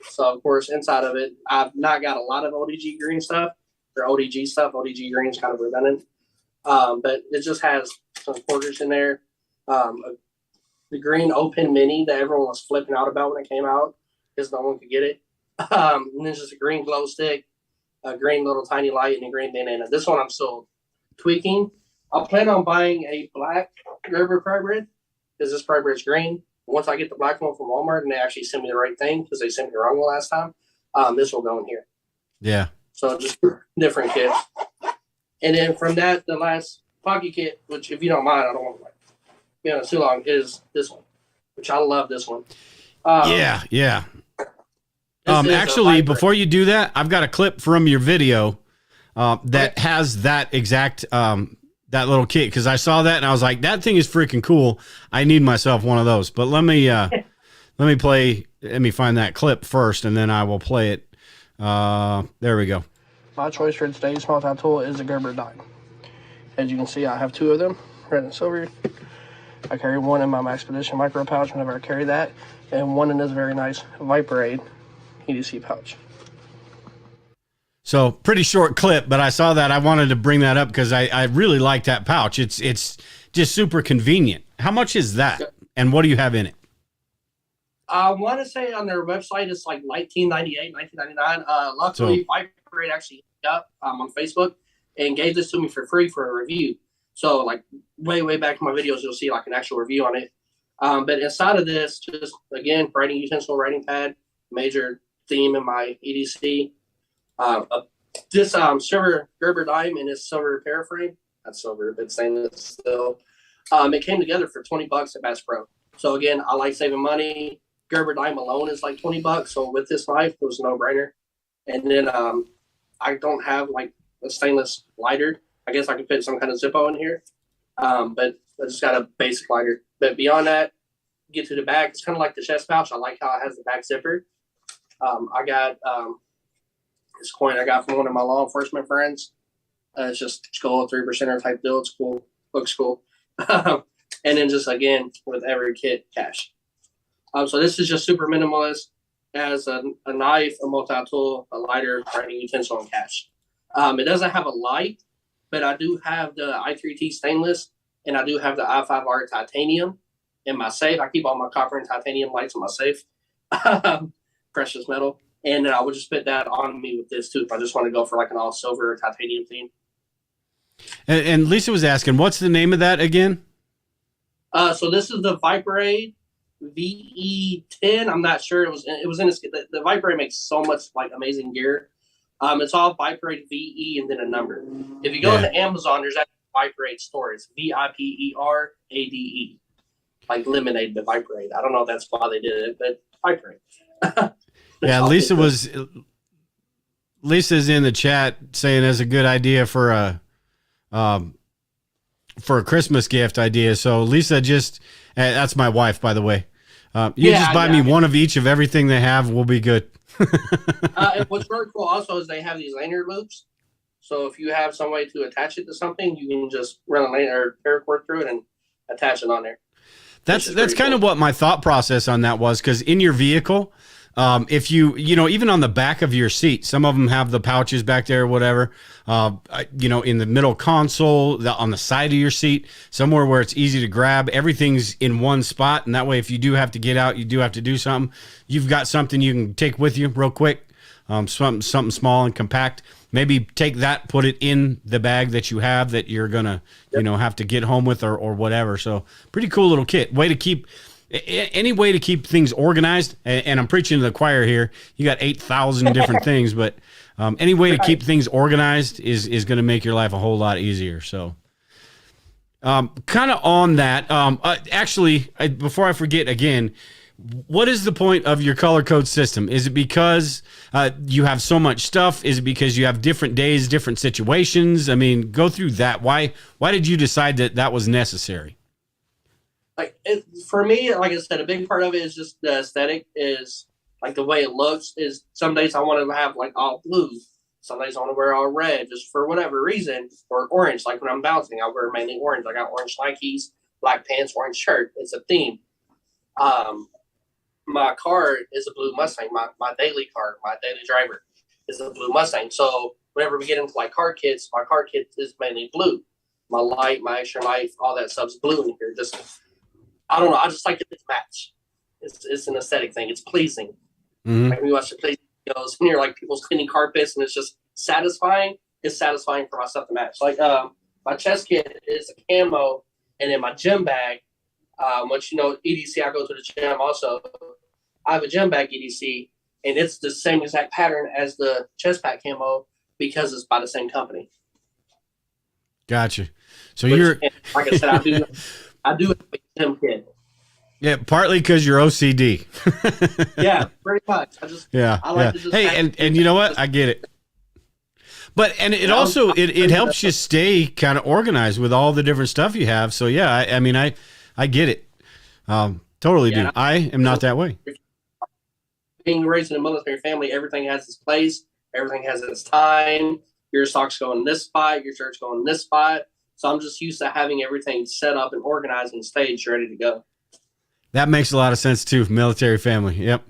So, of course, inside of it, I've not got a lot of ODG green stuff or ODG stuff. ODG green is kind of redundant. But it just has some quarters in there. The green O-Pen Mini that everyone was flipping out about when it came out because no one could get it. And then just a green glow stick, a green little tiny light, and a green bandana. This one I'm still tweaking. I plan on buying a black Gerber Pride Red because this Pride Bear's green. Once I get the black one from Walmart and they actually send me the right thing because they sent me the wrong one last time, this will go in here. Yeah. So just different kits. And then from that, the last pocket kit, which if you don't mind, I don't want to be on it too long, is this one, which I love this one. Yeah. Actually, before you do that, I've got a clip from your video that has that exact that little kit, because I saw that and I was like, that thing is freaking cool. I need myself one of those. But let me find that clip first, and then I will play it. There we go. My choice for today's multi-tool is the Gerber Dime. As you can see, I have two of them, red and silver. I carry one in my Expedition micro pouch whenever I carry that, and one in this very nice Viper Aid EDC pouch. So pretty short clip, but I saw that. I wanted to bring that up because I really like that pouch. It's just super convenient. How much is that? And what do you have in it? I want to say on their website it's like $19.98, $19.99. Luckily, Viper Aid actually hit up on Facebook and gave this to me for free for a review. So like way back in my videos, you'll see like an actual review on it. But inside of this, just again, writing utensil, writing pad, major theme in my EDC. This silver Gerber Dime and this silver paraframe. Not silver, but stainless still. It came together for $20 at Bass Pro. So again, I like saving money. Gerber Dime alone is like $20. So with this knife, it was a no-brainer. And then I don't have like a stainless lighter. I guess I could fit some kind of Zippo in here. But I just got a basic lighter. But beyond that, get to the back. It's kind of like the chest pouch. I like how it has the back zipper. I got this coin I got from one of my law enforcement friends. It's just cool, 3%er type deal. It's cool. Looks cool. And then just, again, with every kit, cash. So this is just super minimalist. It has a knife, a multi-tool, a lighter, writing utensil, and cash. It doesn't have a light, but I do have the i3T stainless, and I do have the i5R titanium in my safe. I keep all my copper and titanium lights in my safe. Precious metal. And then I would just put that on me with this too if I just want to go for like an all silver titanium theme. And Lisa was asking, what's the name of that again? So this is the Viper Aid VE10. I'm not sure. It was in this. The Viper Aid makes so much like amazing gear. It's all Viper Aid VE and then a number. If you go into Amazon, there's that Viper Aid store. It's VIPERADE. Like lemonade, the Viper Aid. I don't know if that's why they did it, but Viper Aid. Yeah, Lisa's in the chat saying it's a good idea for a Christmas gift idea. So Lisa that's my wife, by the way. Just buy me one of each of everything they have. We'll be good. And what's really cool also is they have these lanyard loops. So if you have some way to attach it to something, you can just run a lanyard or paracord through it and attach it on there. That's kind of what my thought process on that was, because in your vehicle, if even on the back of your seat, some of them have the pouches back there or whatever, in the middle console, on the side of your seat, somewhere where it's easy to grab. Everything's in one spot. And that way, if you do have to get out, you do have to do something, you've got something you can take with you real quick, something small and compact. Maybe take that, put it in the bag that you have that you're going to, have to get home with or whatever. So pretty cool little kit. Any way to keep things organized, and I'm preaching to the choir here. You got 8,000 different things, but any way to keep things organized is going to make your life a whole lot easier. So kind of on that, before I forget again, what is the point of your color code system? Is it because you have so much stuff? Is it because you have different days, different situations? I mean, go through that. Why did you decide that was necessary? For me, like I said, a big part of it is just the aesthetic, is like the way it looks. Is some days I want to have like all blue, some days I want to wear all red, just for whatever reason, or orange. Like when I'm bouncing, I wear mainly orange. I got orange Nikes, black pants, orange shirt. It's a theme. My car is a blue Mustang. My daily car, my daily driver is a blue Mustang. So whenever we get into like car kits, my car kit is mainly blue. My light, my extra light, all that stuff's blue in here. I don't know. I just like it to match. It's an aesthetic thing. It's pleasing. Mm-hmm. Like when you watch the pleasing videos and you're like people's cleaning carpets and it's just satisfying. It's satisfying for my stuff to match. Like my chest kit is a camo, and then my gym bag Once you know EDC, I go to the gym also. I have a gym bag EDC, and it's the same exact pattern as the chest pack camo because it's by the same company. Gotcha. So Which, you're like I said, I do it with gym kit. yeah, partly because you're OCD. Yeah, pretty much. I like to just hey, and you know what? I get it. But and it also it helps you stay kind of organized with all the different stuff you have. So yeah, I mean I get it. Totally do. I am not that way. Being raised in a military family, everything has its place. Everything has its time. Your socks go in this spot. Your shirts go in this spot. So I'm just used to having everything set up and organized and staged, ready to go. That makes a lot of sense too. Military family. Yep.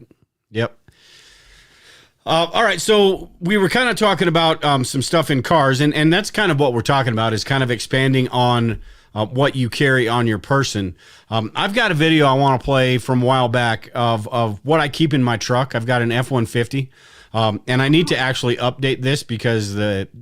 All right, so we were kind of talking about some stuff in cars, and that's kind of what we're talking about is kind of expanding on what you carry on your person. I've got a video I want to play from a while back of what I keep in my truck. I've got an F-150, and I need to actually update this because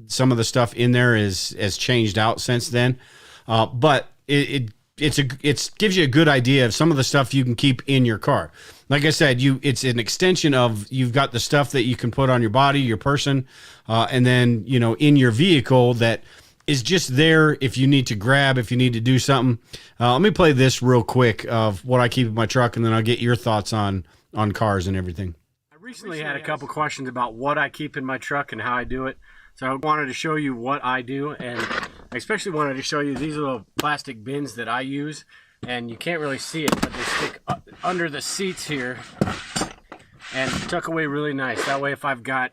some of the stuff in there has changed out since then. But it gives you a good idea of some of the stuff you can keep in your car. Like I said, it's an extension of you've got the stuff that you can put on your body, your person, and then in your vehicle that is just there if you need to grab, if you need to do something. Let me play this real quick of what I keep in my truck, and then I'll get your thoughts on cars and everything. I recently had a couple questions about what I keep in my truck and how I do it. So I wanted to show you what I do, and I especially wanted to show you these little plastic bins that I use. And you can't really see it, but they stick under the seats here and tuck away really nice. That way if I've got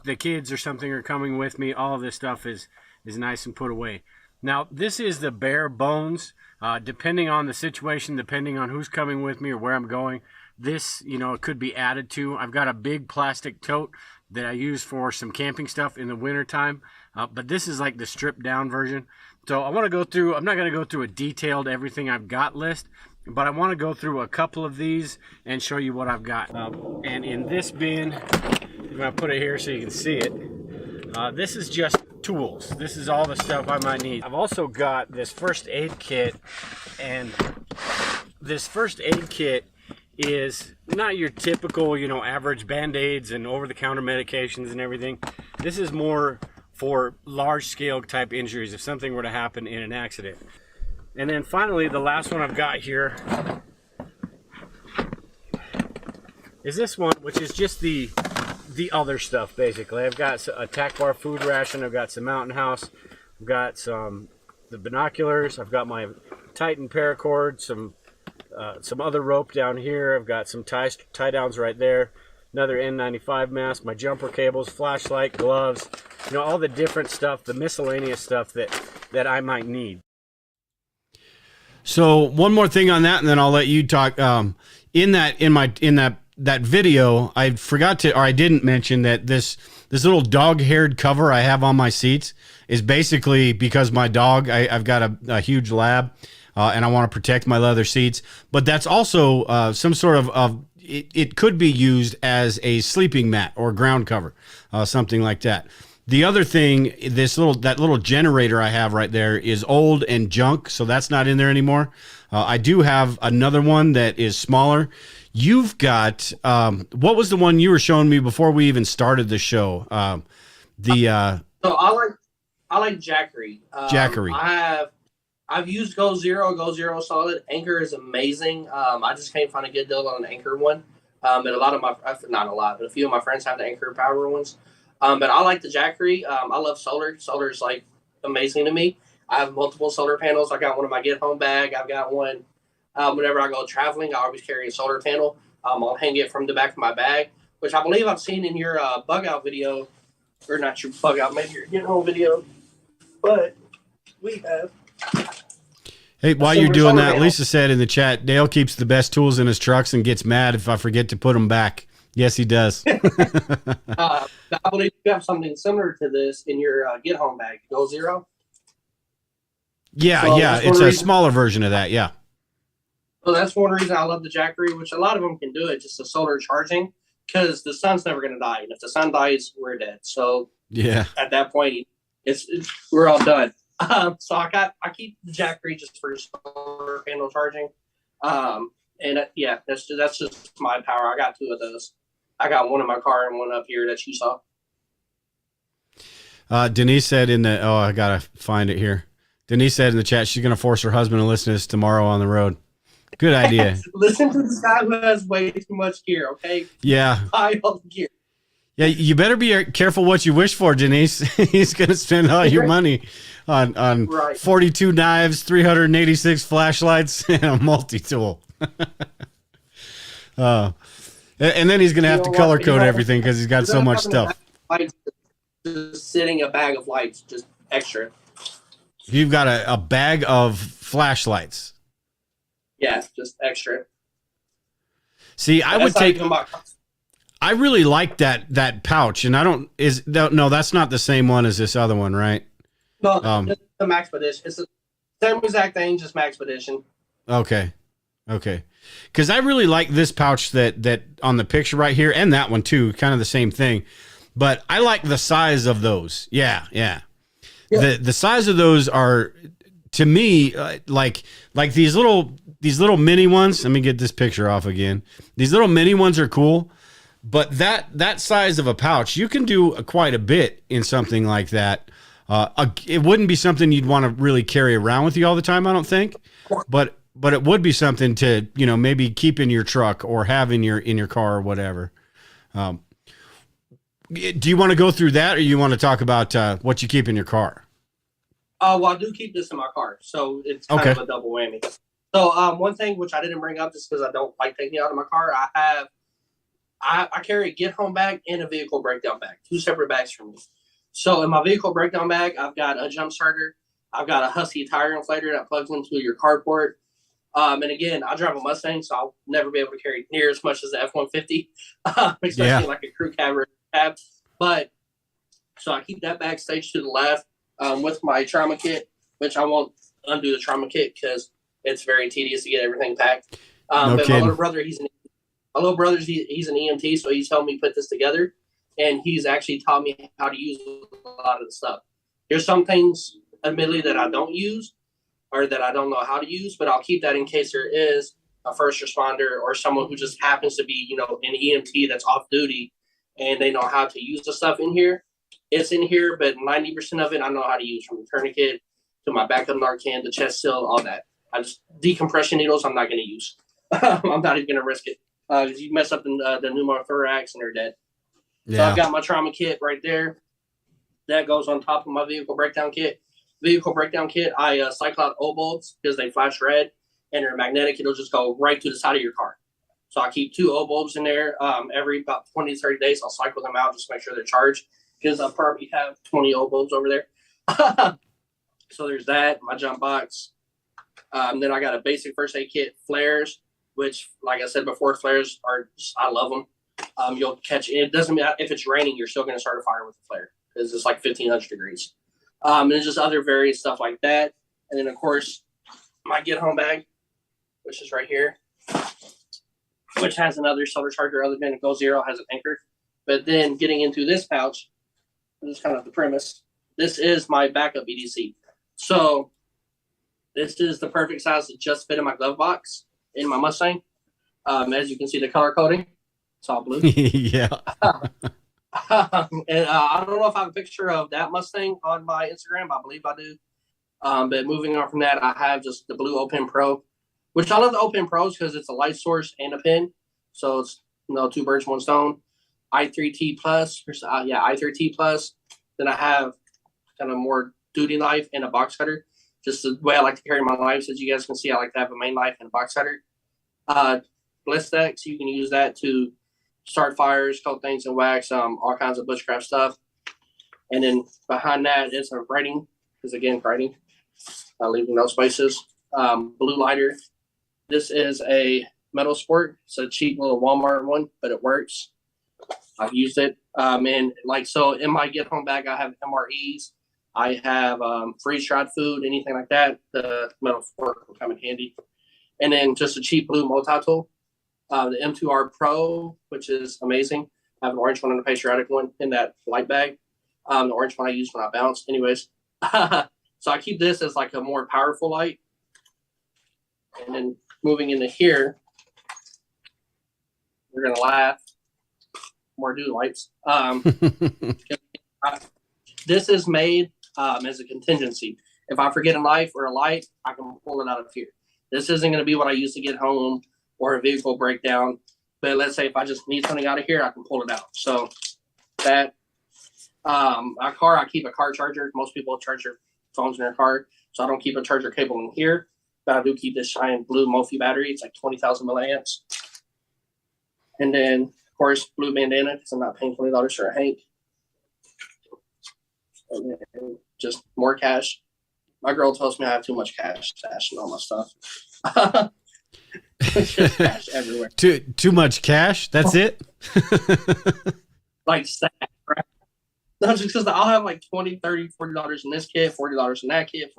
the kids or something are coming with me, all of this stuff is nice and put away. Now, this is the bare bones. Depending on the situation, depending on who's coming with me or where I'm going, this, it could be added to. I've got a big plastic tote that I use for some camping stuff in the wintertime, but this is like the stripped down version. So I want to go through, I'm not going to go through a detailed everything I've got list, but I want to go through a couple of these and show you what I've got. And in this bin, I'm going to put it here so you can see it. This is just tools. This is all the stuff I might need. I've also got this first aid kit, and this first aid kit is not your typical, average Band-Aids and over-the-counter medications and everything. This is more for large-scale type injuries if something were to happen in an accident. And then finally, the last one I've got here is this one, which is just the other stuff, basically. I've got a tack bar food ration, I've got some Mountain House, I've got the binoculars, I've got my Titan paracord, some other rope down here, I've got some tie downs right there, another N95 mask, my jumper cables, flashlight, gloves, all the different stuff, the miscellaneous stuff that I might need. So one more thing on that, and then I'll let you talk. In that video, I forgot to, or I didn't mention that this little dog-haired cover I have on my seats is basically because my dog, I've got a huge lab, and I want to protect my leather seats. But that's also some sort of it could be used as a sleeping mat or ground cover, something like that. The other thing, that little generator I have right there is old and junk, so that's not in there anymore. I do have another one that is smaller. You've got what was the one you were showing me before we even started the show? So I like Jackery. Jackery. I've used Go Zero Solid. Anchor is amazing. I just can't find a good deal on an Anchor one. And a few of my friends have the Anchor Power ones. But I like the Jackery. I love solar. Solar is like amazing to me. I have multiple solar panels. I got one in my get home bag. I've got one whenever I go traveling. I always carry a solar panel. I'll hang it from the back of my bag, which I believe I've seen in your bug out video, or not your bug out, maybe your get home video. But we have. Hey, while you're doing that, Lisa said in the chat, Dale keeps the best tools in his trucks and gets mad if I forget to put them back. Yes, he does. I believe you have something similar to this in your get home bag. Go Zero. Yeah, so it's a smaller version of that. Yeah. So that's one reason I love the Jackery, which a lot of them can do it, just the solar charging, because the sun's never going to die, and if the sun dies, we're dead. So yeah, at that point, we're all done. So I keep the Jackery just for solar panel charging. Yeah, that's just my power. I got 2 of those. I got one in my car and one up here that you saw. Denise said in the, I gotta find it here. Denise said in the chat she's gonna force her husband to listen to this tomorrow on the road. Good idea. Listen to this guy who has way too much gear. Okay. Yeah. Buy all the gear. Yeah, you better be careful what you wish for, Denise. He's gonna spend all your money on Right. 42 knives, 386 flashlights, and a multi-tool. And then he's gonna have to color code everything because he's got so much stuff. Just sitting a bag of lights, just extra. You've got a bag of flashlights. Yeah, just extra. See, I would take. I really like that pouch, and I don't no, that's not the same one as this other one, right? No, it's the Max Edition. It's the same exact thing, just Max Edition. Okay, because I really like this pouch that on the picture right here, and that one too, kind of the same thing. But I like the size of those. Yeah. The size of those are, to me, like these little mini ones. Let me get this picture off again. These little mini ones are cool. But that size of a pouch, you can do quite a bit in something like that. It wouldn't be something you'd want to really carry around with you all the time, I don't think. But it would be something to, maybe keep in your truck or have in your car or whatever. Do you want to go through that, or you want to talk about what you keep in your car? Well, I do keep this in my car, so it's kind of a double whammy. So one thing which I didn't bring up just because I don't like taking it out of my car, I carry a get home bag and a vehicle breakdown bag, 2 separate bags for me. So in my vehicle breakdown bag, I've got a jump starter. I've got a Husky tire inflator that plugs into your carport. And again, I drive a Mustang, so I'll never be able to carry near as much as the F-150, especially like a crew cab or cab. But so I keep that bag staged to the left with my trauma kit, which I won't undo the trauma kit because it's very tedious to get everything packed. But my little brother, he's an EMT, so he's helped me put this together, and he's actually taught me how to use a lot of the stuff. There's some things, admittedly, that I don't use or that I don't know how to use, but I'll keep that in case there is a first responder or someone who just happens to be, an EMT that's off duty and they know how to use the stuff in here. It's in here, but 90% of it I know how to use, from the tourniquet to my backup Narcan, the chest seal, all that. Decompression needles I'm not going to use. I'm not even going to risk it. Because you mess up the pneumothorax and they're dead. Yeah. So I've got my trauma kit right there. That goes on top of my vehicle breakdown kit. I cycle out O-bulbs because they flash red and they're magnetic. It'll just go right to the side of your car. So I keep 2 O-bulbs in there. Every about 20 to 30 days, I'll cycle them out just to make sure they're charged, because I probably have 20 O-bulbs over there. So there's that, my jump box. Then I got a basic first aid kit, flares, which, like I said before, flares are I love them. You'll catch it. Doesn't matter if it's raining, you're still going to start a fire with a flare because it's like 1500 degrees. And just other various stuff like that. And then, of course, my get home bag, which is right here, which has another solar charger other than it goes zero, has an anchor. But then getting into this pouch, this is kind of the premise. This is my backup EDC. So this is the perfect size to just fit in my glove box in my Mustang. As you can see, the color coding, it's all blue. Yeah. And I don't know if I have a picture of that Mustang on my Instagram. I believe I do. But moving on from that, I have just the blue O-Pen Pro, which I love the O-Pen Pros because it's a light source and a pin. So it's 2 birds, 1 stone. i3T Plus. i3T Plus. Then I have kind of more duty knife and a box cutter. Just the way I like to carry my knives. As you guys can see, I like to have a main knife and a box cutter. Blistex, you can use that to start fires, coat things in wax, all kinds of bushcraft stuff. And then behind that is a writing, because again, writing, leaving no spaces. Blue lighter. This is a Metal Sport. It's a cheap little Walmart one, but it works. I've used it. And so in my get home bag, I have MREs. I have freeze-dried food, anything like that. The metal fork will come in handy. And then just a cheap blue multi-tool. The M2R Pro, which is amazing. I have an orange one and a patriotic one in that light bag. The orange one I use when I bounce. Anyways, so I keep this as like a more powerful light. And then moving into here, we're gonna laugh. More do lights. This is made as a contingency. If I forget a knife or a light, I can pull it out of here. This isn't going to be what I use to get home or a vehicle breakdown. But let's say if I just need something out of here, I can pull it out. So that a car, I keep a car charger. Most people charge their phones in their car, so I don't keep a charger cable in here. But I do keep this giant blue Mophie battery. It's like 20,000 milliamps. And then, of course, blue bandana because I'm not paying $20 for a Hank. And then just more cash. My girl tells me I have too much cash stashed and all my stuff. Just cash everywhere. Too much cash? That's it? Like stash, right? No, just because I'll have like $20, $30, $40 in this kit, $40 in that kit.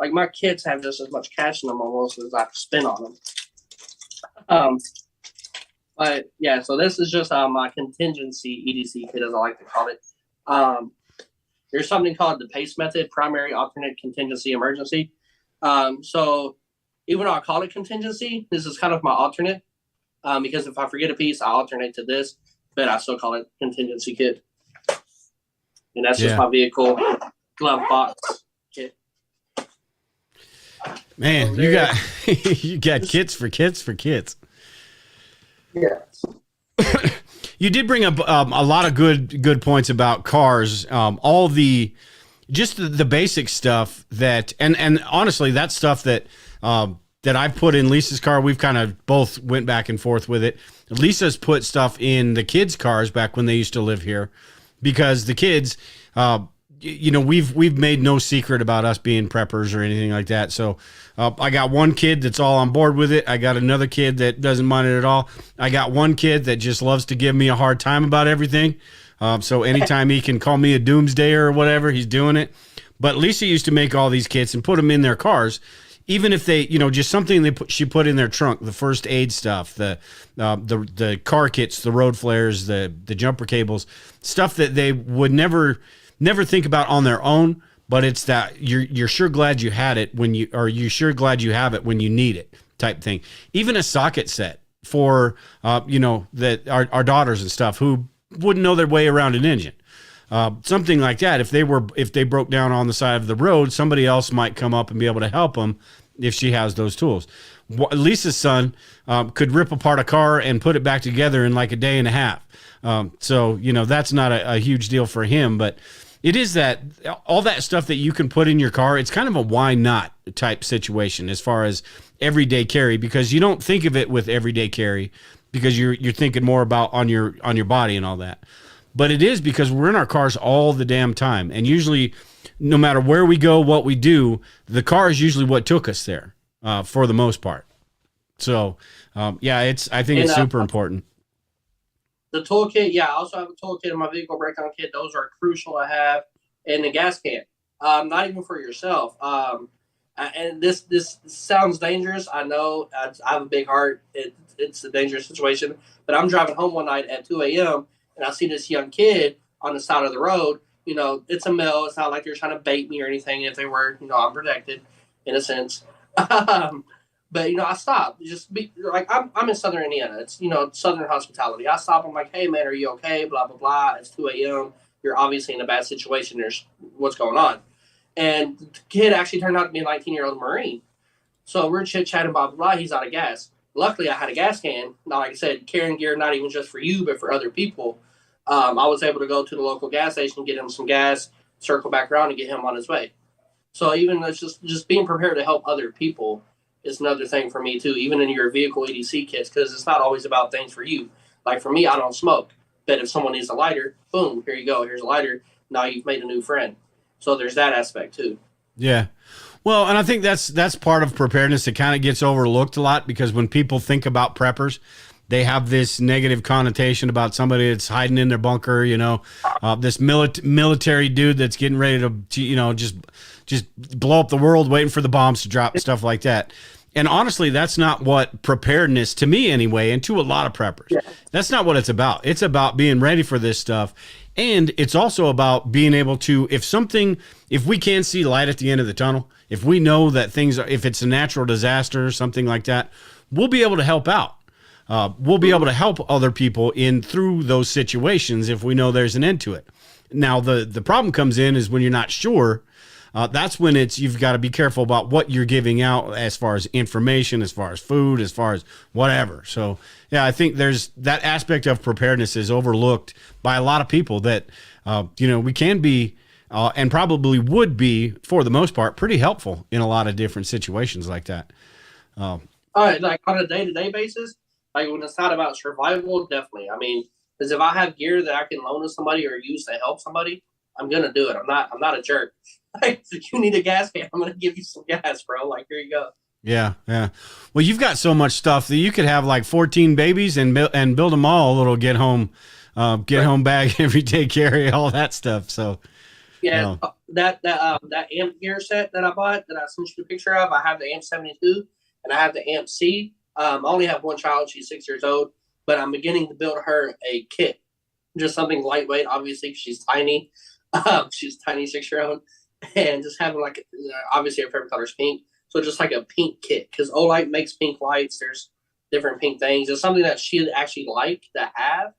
Like my kids have just as much cash in them almost as I spend on them. But yeah, so this is just my contingency EDC kit, as I like to call it. There's something called the PACE method, primary, alternate, contingency, emergency. So even though I call it contingency, this is kind of my alternate because if I forget a piece, I alternate to this, but I still call it contingency kit. And that's just my vehicle glove box kit. Man, you got you got kits for kits for kits. Yes. You did bring up a lot of good points about cars. All the basic stuff that and honestly that stuff that I've put in Lisa's car. We've kind of both went back and forth with it. Lisa's put stuff in the kids' cars back when they used to live here because the kids, we've made no secret about us being preppers or anything like that. So I got one kid that's all on board with it. I got another kid that doesn't mind it at all. I got one kid that just loves to give me a hard time about everything. So anytime he can call me a doomsdayer or whatever, he's doing it. But Lisa used to make all these kits and put them in their cars, even if they, just something she put in their trunk, the first aid stuff, the car kits, the road flares, the jumper cables, stuff that they would never think about on their own. But it's that you're sure glad you had it you're sure glad you have it when you need it type thing. Even a socket set for, that our daughters and stuff who wouldn't know their way around an engine. Something like that. If they broke down on the side of the road, somebody else might come up and be able to help them if she has those tools. Lisa's son could rip apart a car and put it back together in like a day and a half. So that's not a huge deal for him, but it is that all that stuff that you can put in your car. It's kind of a why not type situation as far as everyday carry, because you don't think of it with everyday carry because you're thinking more about on your body and all that. But it is because we're in our cars all the damn time. And usually, no matter where we go, what we do, the car is usually what took us there for the most part. So, I think it's super important. The toolkit, I also have a toolkit in my vehicle breakdown kit. Those are crucial to have. And the gas can, not even for yourself. And this sounds dangerous. I know I have a big heart. It's a dangerous situation. But I'm driving home one night at 2 a.m., and I see this young kid on the side of the road. It's a male. It's not like they're trying to bait me or anything. If they were, I'm protected in a sense. But, I stop. Just be like, I'm in Southern Indiana. It's, Southern hospitality. I stop. I'm like, hey, man, are you okay? Blah, blah, blah. It's 2 a.m. You're obviously in a bad situation. There's what's going on. And the kid actually turned out to be a 19-year-old Marine. So we're chit-chatting, blah, blah, blah. He's out of gas. Luckily, I had a gas can. Now, like I said, carrying gear, not even just for you, but for other people. I was able to go to the local gas station, get him some gas, circle back around, and get him on his way. So even it's just being prepared to help other people is another thing for me, too, even in your vehicle EDC kits, because it's not always about things for you. Like, for me, I don't smoke. But if someone needs a lighter, boom, here you go. Here's a lighter. Now you've made a new friend. So there's that aspect, too. Yeah. Well, and I think that's part of preparedness that kind of gets overlooked a lot, because when people think about preppers, they have this negative connotation about somebody that's hiding in their bunker, this military dude that's getting ready to just blow up the world, waiting for the bombs to drop, stuff like that. And honestly, that's not what preparedness, to me anyway, and to a lot of preppers, that's not what it's about. It's about being ready for this stuff. And it's also about being able to, if we can see light at the end of the tunnel, if we know that if it's a natural disaster or something like that, we'll be able to help out. We'll be able to help other people through those situations if we know there's an end to it. Now, the problem comes in is when you're not sure. That's when you've got to be careful about what you're giving out as far as information, as far as food, as far as whatever. So, yeah, I think there's that aspect of preparedness is overlooked by a lot of people that, we can be and probably would be, for the most part, pretty helpful in a lot of different situations like that. All right, like on a day-to-day basis, like when it's not about survival, definitely. I mean, because if I have gear that I can loan to somebody or use to help somebody, I'm gonna do it. I'm not a jerk. Like, you need a gas can, I'm gonna give you some gas, bro. Like, here you go. Yeah. Well, you've got so much stuff that you could have like 14 babies and build them all a little get home bag, everyday carry, all that stuff. So yeah, that amp gear set that I bought that I sent you the picture of, I have the amp 72 and I have the amp C. I only have one child; she's 6 years old, but I'm beginning to build her a kit, just something lightweight. Obviously, 'cause she's tiny. She's a tiny 6-year-old. And just having like, obviously her favorite color is pink. So just like a pink kit, because Olight makes pink lights. There's different pink things. It's something that she'd actually like to have.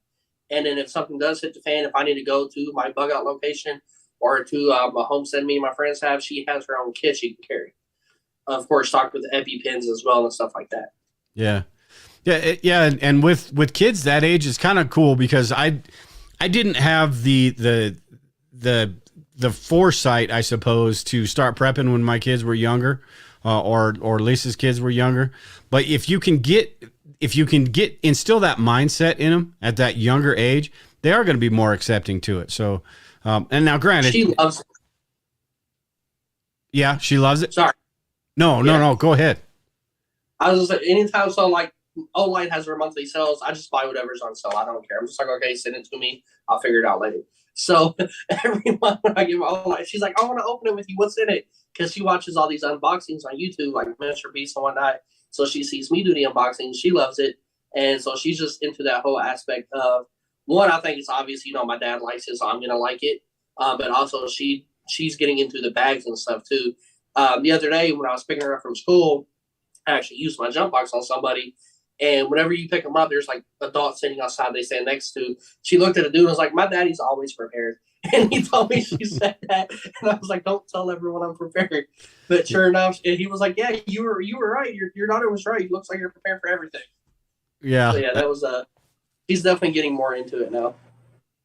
And then if something does hit the fan, if I need to go to my bug out location or to a homestead me and my friends have, she has her own kit she can carry. Of course, stocked with EpiPens as well and stuff like that. Yeah. And with kids that age, it's kind of cool because I didn't have the foresight, I suppose, to start prepping when my kids were younger, or Lisa's kids were younger. But if you can instill that mindset in them at that younger age, they are going to be more accepting to it. So, and now granted, she loves it. Yeah, she loves it. Sorry. No, go ahead. I was just like, anytime like Olight has her monthly sales, I just buy whatever's on sale. I don't care. I'm just like, okay, send it to me. I'll figure it out later. So every month when I give her Olight, she's like, I want to open it with you. What's in it? Because she watches all these unboxings on YouTube, like Mr. Beast and whatnot. So she sees me do the unboxing. She loves it. And so she's just into that whole aspect of, one, I think it's obvious, my dad likes it, so I'm going to like it. But also she's getting into the bags and stuff too. The other day when I was picking her up from school, I actually used my jump box on somebody. And whenever you pick them up, there's like adults sitting outside they stand next to. She looked at the dude and was like, my daddy's always prepared. And he told me she said that. And I was like, don't tell everyone I'm prepared. But sure enough, he was like, yeah, you were right. Your daughter was right. It looks like you're prepared for everything. Yeah. So yeah, that was he's definitely getting more into it now.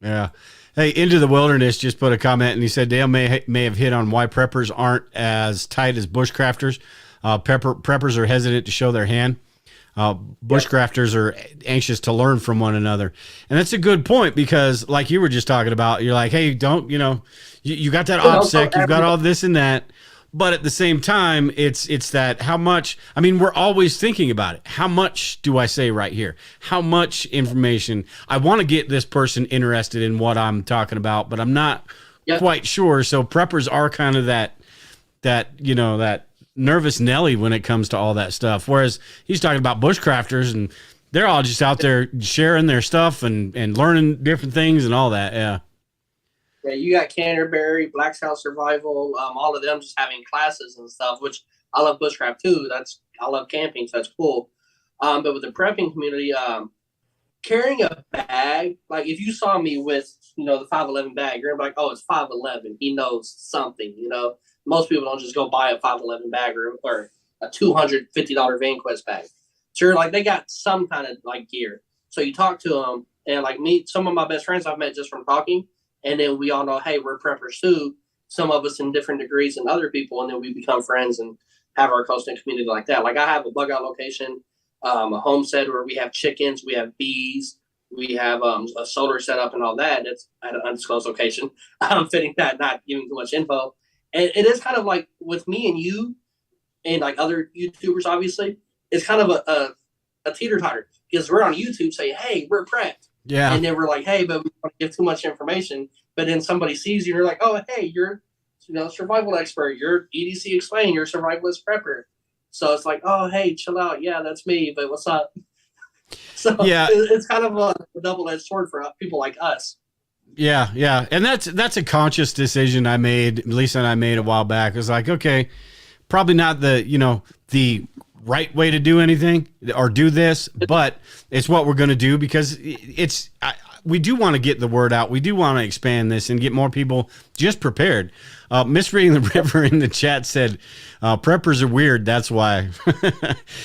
Yeah. Hey, Into the Wilderness just put a comment and he said Dale may have hit on why preppers aren't as tight as bushcrafters. Preppers are hesitant to show their hand. Bushcrafters are anxious to learn from one another. And that's a good point because like you were just talking about, you're like, hey, don't, you got that OPSEC, you've got all this and that. But at the same time, it's that how much, we're always thinking about it. How much do I say right here? How much information? I want to get this person interested in what I'm talking about, but I'm not quite sure. So preppers are kind of that nervous Nelly when it comes to all that stuff. Whereas he's talking about bushcrafters and they're all just out there sharing their stuff and learning different things and all that. Yeah. Yeah, you got Canterbury, Black South Survival, all of them just having classes and stuff, which I love bushcraft too. I love camping, so that's cool. But with the prepping community, carrying a bag, like if you saw me with, the 511 bag, you're gonna be like, oh, it's 511. He knows something, Most people don't just go buy a 511 bag or a $250 VanQuest bag. Sure, like they got some kind of like gear. So you talk to them and like me, some of my best friends I've met just from talking. And then we all know, hey, we're preppers too. Some of us in different degrees than other people. And then we become friends and have our close-knit community like that. Like I have a bug out location, a homestead where we have chickens, we have bees, we have a solar setup and all that. It's at an undisclosed location. I'm fitting that, not giving too much info. And it is kind of like with me and you and like other YouTubers, obviously, it's kind of a teeter-totter because we're on YouTube saying, hey, we're prepped. Yeah. And then we're like, hey, but we don't give too much information. But then somebody sees you and you're like, oh, hey, you're survival expert. You're EDC Explained. You're a survivalist prepper. So it's like, oh, hey, chill out. Yeah, that's me. But what's up? So Yeah. it's kind of a double-edged sword for people like us. Yeah, yeah, and that's a conscious decision I made. Lisa and I made a while back. It was like, okay, probably not the right way to do anything or do this, but it's what we're going to do because we do want to get the word out. We do want to expand this and get more people just prepared. Misreading the River in the chat said, preppers are weird. That's why.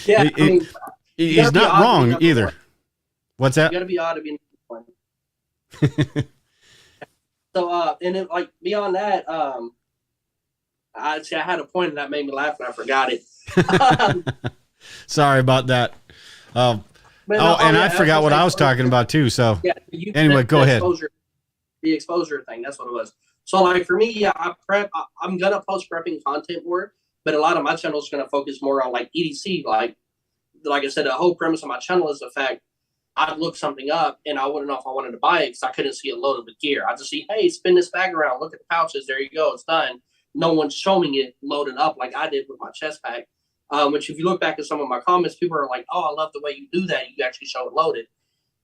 Yeah, he's not wrong either. What's that? You got to be odd to be one. So, and then, like, beyond that, I had a point that made me laugh and I forgot it. Sorry about that. I forgot what I was talking about too. So yeah, anyway, go ahead. The exposure thing, that's what it was. So, like, for me, yeah, I'm going to post prepping content more, but a lot of my channel is going to focus more on, like, EDC. Like I said, the whole premise of my channel is the fact I'd look something up and I wouldn't know if I wanted to buy it because I couldn't see it loaded with gear. I just see, hey, spin this bag around, look at the pouches, there you go, it's done. No one's showing it loaded up like I did with my chest pack. Which if you look back at some of my comments, people are like, oh, I love the way you do that. You actually show it loaded.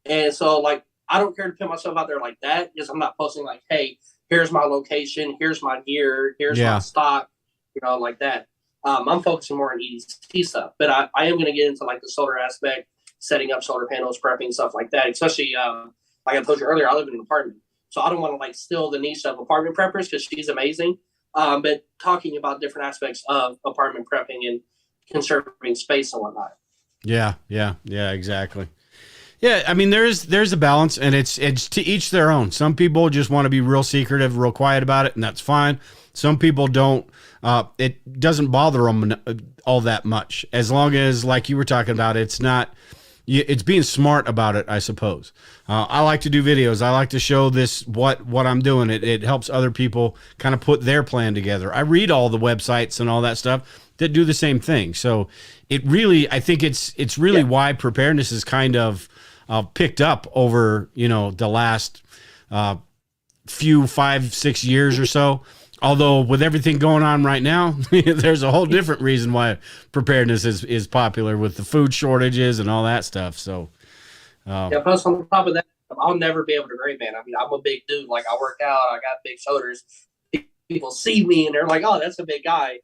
And so, like, I don't care to put myself out there like that because I'm not posting like, hey, here's my location, here's my gear, here's my stock, like that. I'm focusing more on EDC stuff, but I am going to get into like the solar aspect, setting up solar panels, prepping, stuff like that. Especially, like I told you earlier, I live in an apartment. So I don't want to like steal the niche of apartment preppers because she's amazing. But talking about different aspects of apartment prepping and conserving space and whatnot. Yeah, exactly. Yeah, I mean, there's a balance, and it's to each their own. Some people just want to be real secretive, real quiet about it, and that's fine. Some people don't. It doesn't bother them all that much, as long as, like you were talking about, it's not. It's being smart about it, I suppose. I like to do videos. I like to show this what I'm doing. It helps other people kind of put their plan together. I read all the websites and all that stuff that do the same thing. So it really, I think it's really why preparedness is kind of picked up over the last few 5-6 years or so. Although with everything going on right now, there's a whole different reason why preparedness is popular with the food shortages and all that stuff. So, plus on top of that, I'll never be able to grade man. I mean, I'm a big dude. Like I work out, I got big shoulders. People see me and they're like, "Oh, that's a big guy."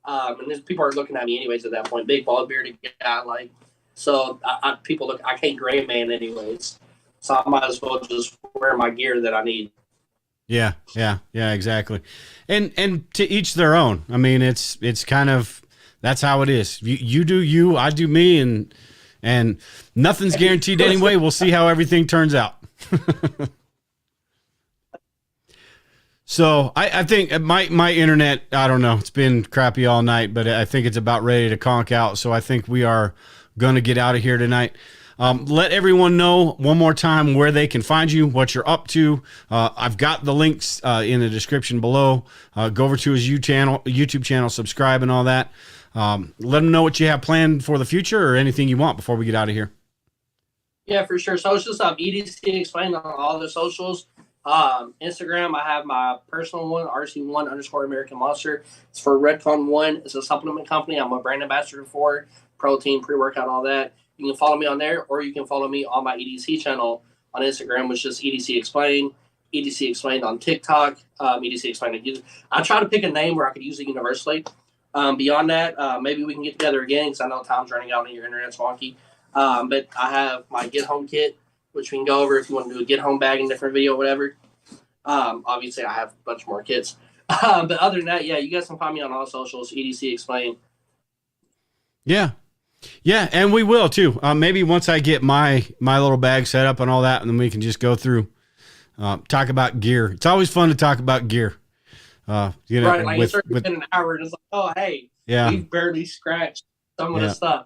And people are looking at me anyways at that point. Big bald bearded guy, like so. People look. I can't grade man anyways, so I might as well just wear my gear that I need. Yeah, exactly. And to each their own. I mean, it's kind of, that's how it is. You do you, I do me, and nothing's guaranteed anyway. We'll see how everything turns out. So I think my internet, I don't know, it's been crappy all night, but I think it's about ready to conk out. So I think we are going to get out of here tonight. Let everyone know one more time where they can find you, what you're up to. I've got the links in the description below. Go over to his YouTube channel, subscribe and all that. Let them know what you have planned for the future or anything you want before we get out of here. Yeah, for sure. So it's just EDC Explained on all the socials. Instagram, I have my personal one, RC1_American Monster. It's for Redcon 1. It's a supplement company. I'm a brand ambassador for protein, pre-workout, all that. You can follow me on there, or you can follow me on my EDC channel on Instagram, which is EDC Explained, EDC Explained on TikTok, EDC Explained. I try to pick a name where I could use it universally. Beyond that, maybe we can get together again because I know time's running out and your internet's wonky. But I have my Get Home kit, which we can go over if you want to do a Get Home bag in different video, whatever. Obviously, I have a bunch more kits. But other than that, yeah, you guys can find me on all socials, EDC Explained. Yeah, and we will too. Maybe once I get my little bag set up and all that, and then we can just go through, talk about gear. It's always fun to talk about gear. Right, like it's already been an hour, and it's like, oh, hey, we've barely scratched some of the stuff.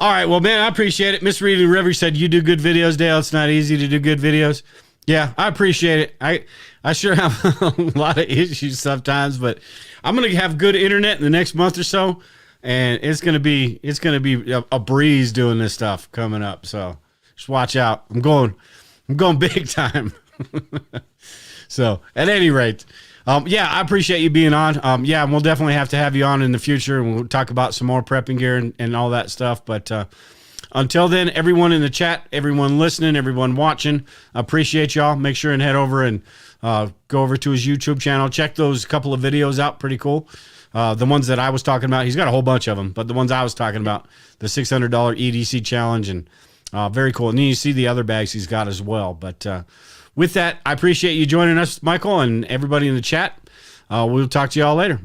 All right, well, man, I appreciate it. Miss Reedy River said you do good videos, Dale. It's not easy to do good videos. Yeah, I appreciate it. I sure have a lot of issues sometimes, but I'm gonna have good internet in the next month or so. And it's gonna be a breeze doing this stuff coming up. So just watch out. I'm going big time. So at any rate, Yeah, I appreciate you being on. Yeah, we'll definitely have to have you on in the future, and we'll talk about some more prepping gear and all that stuff. But until then, everyone in the chat, everyone listening, everyone watching, I appreciate y'all. Make sure and head over and go over to his YouTube channel. Check those couple of videos out. Pretty cool. The ones that I was talking about, he's got a whole bunch of them, but the ones I was talking about, the $600 EDC challenge, and very cool. And then you see the other bags he's got as well. But with that, I appreciate you joining us, Michael, and everybody in the chat. We'll talk to you all later.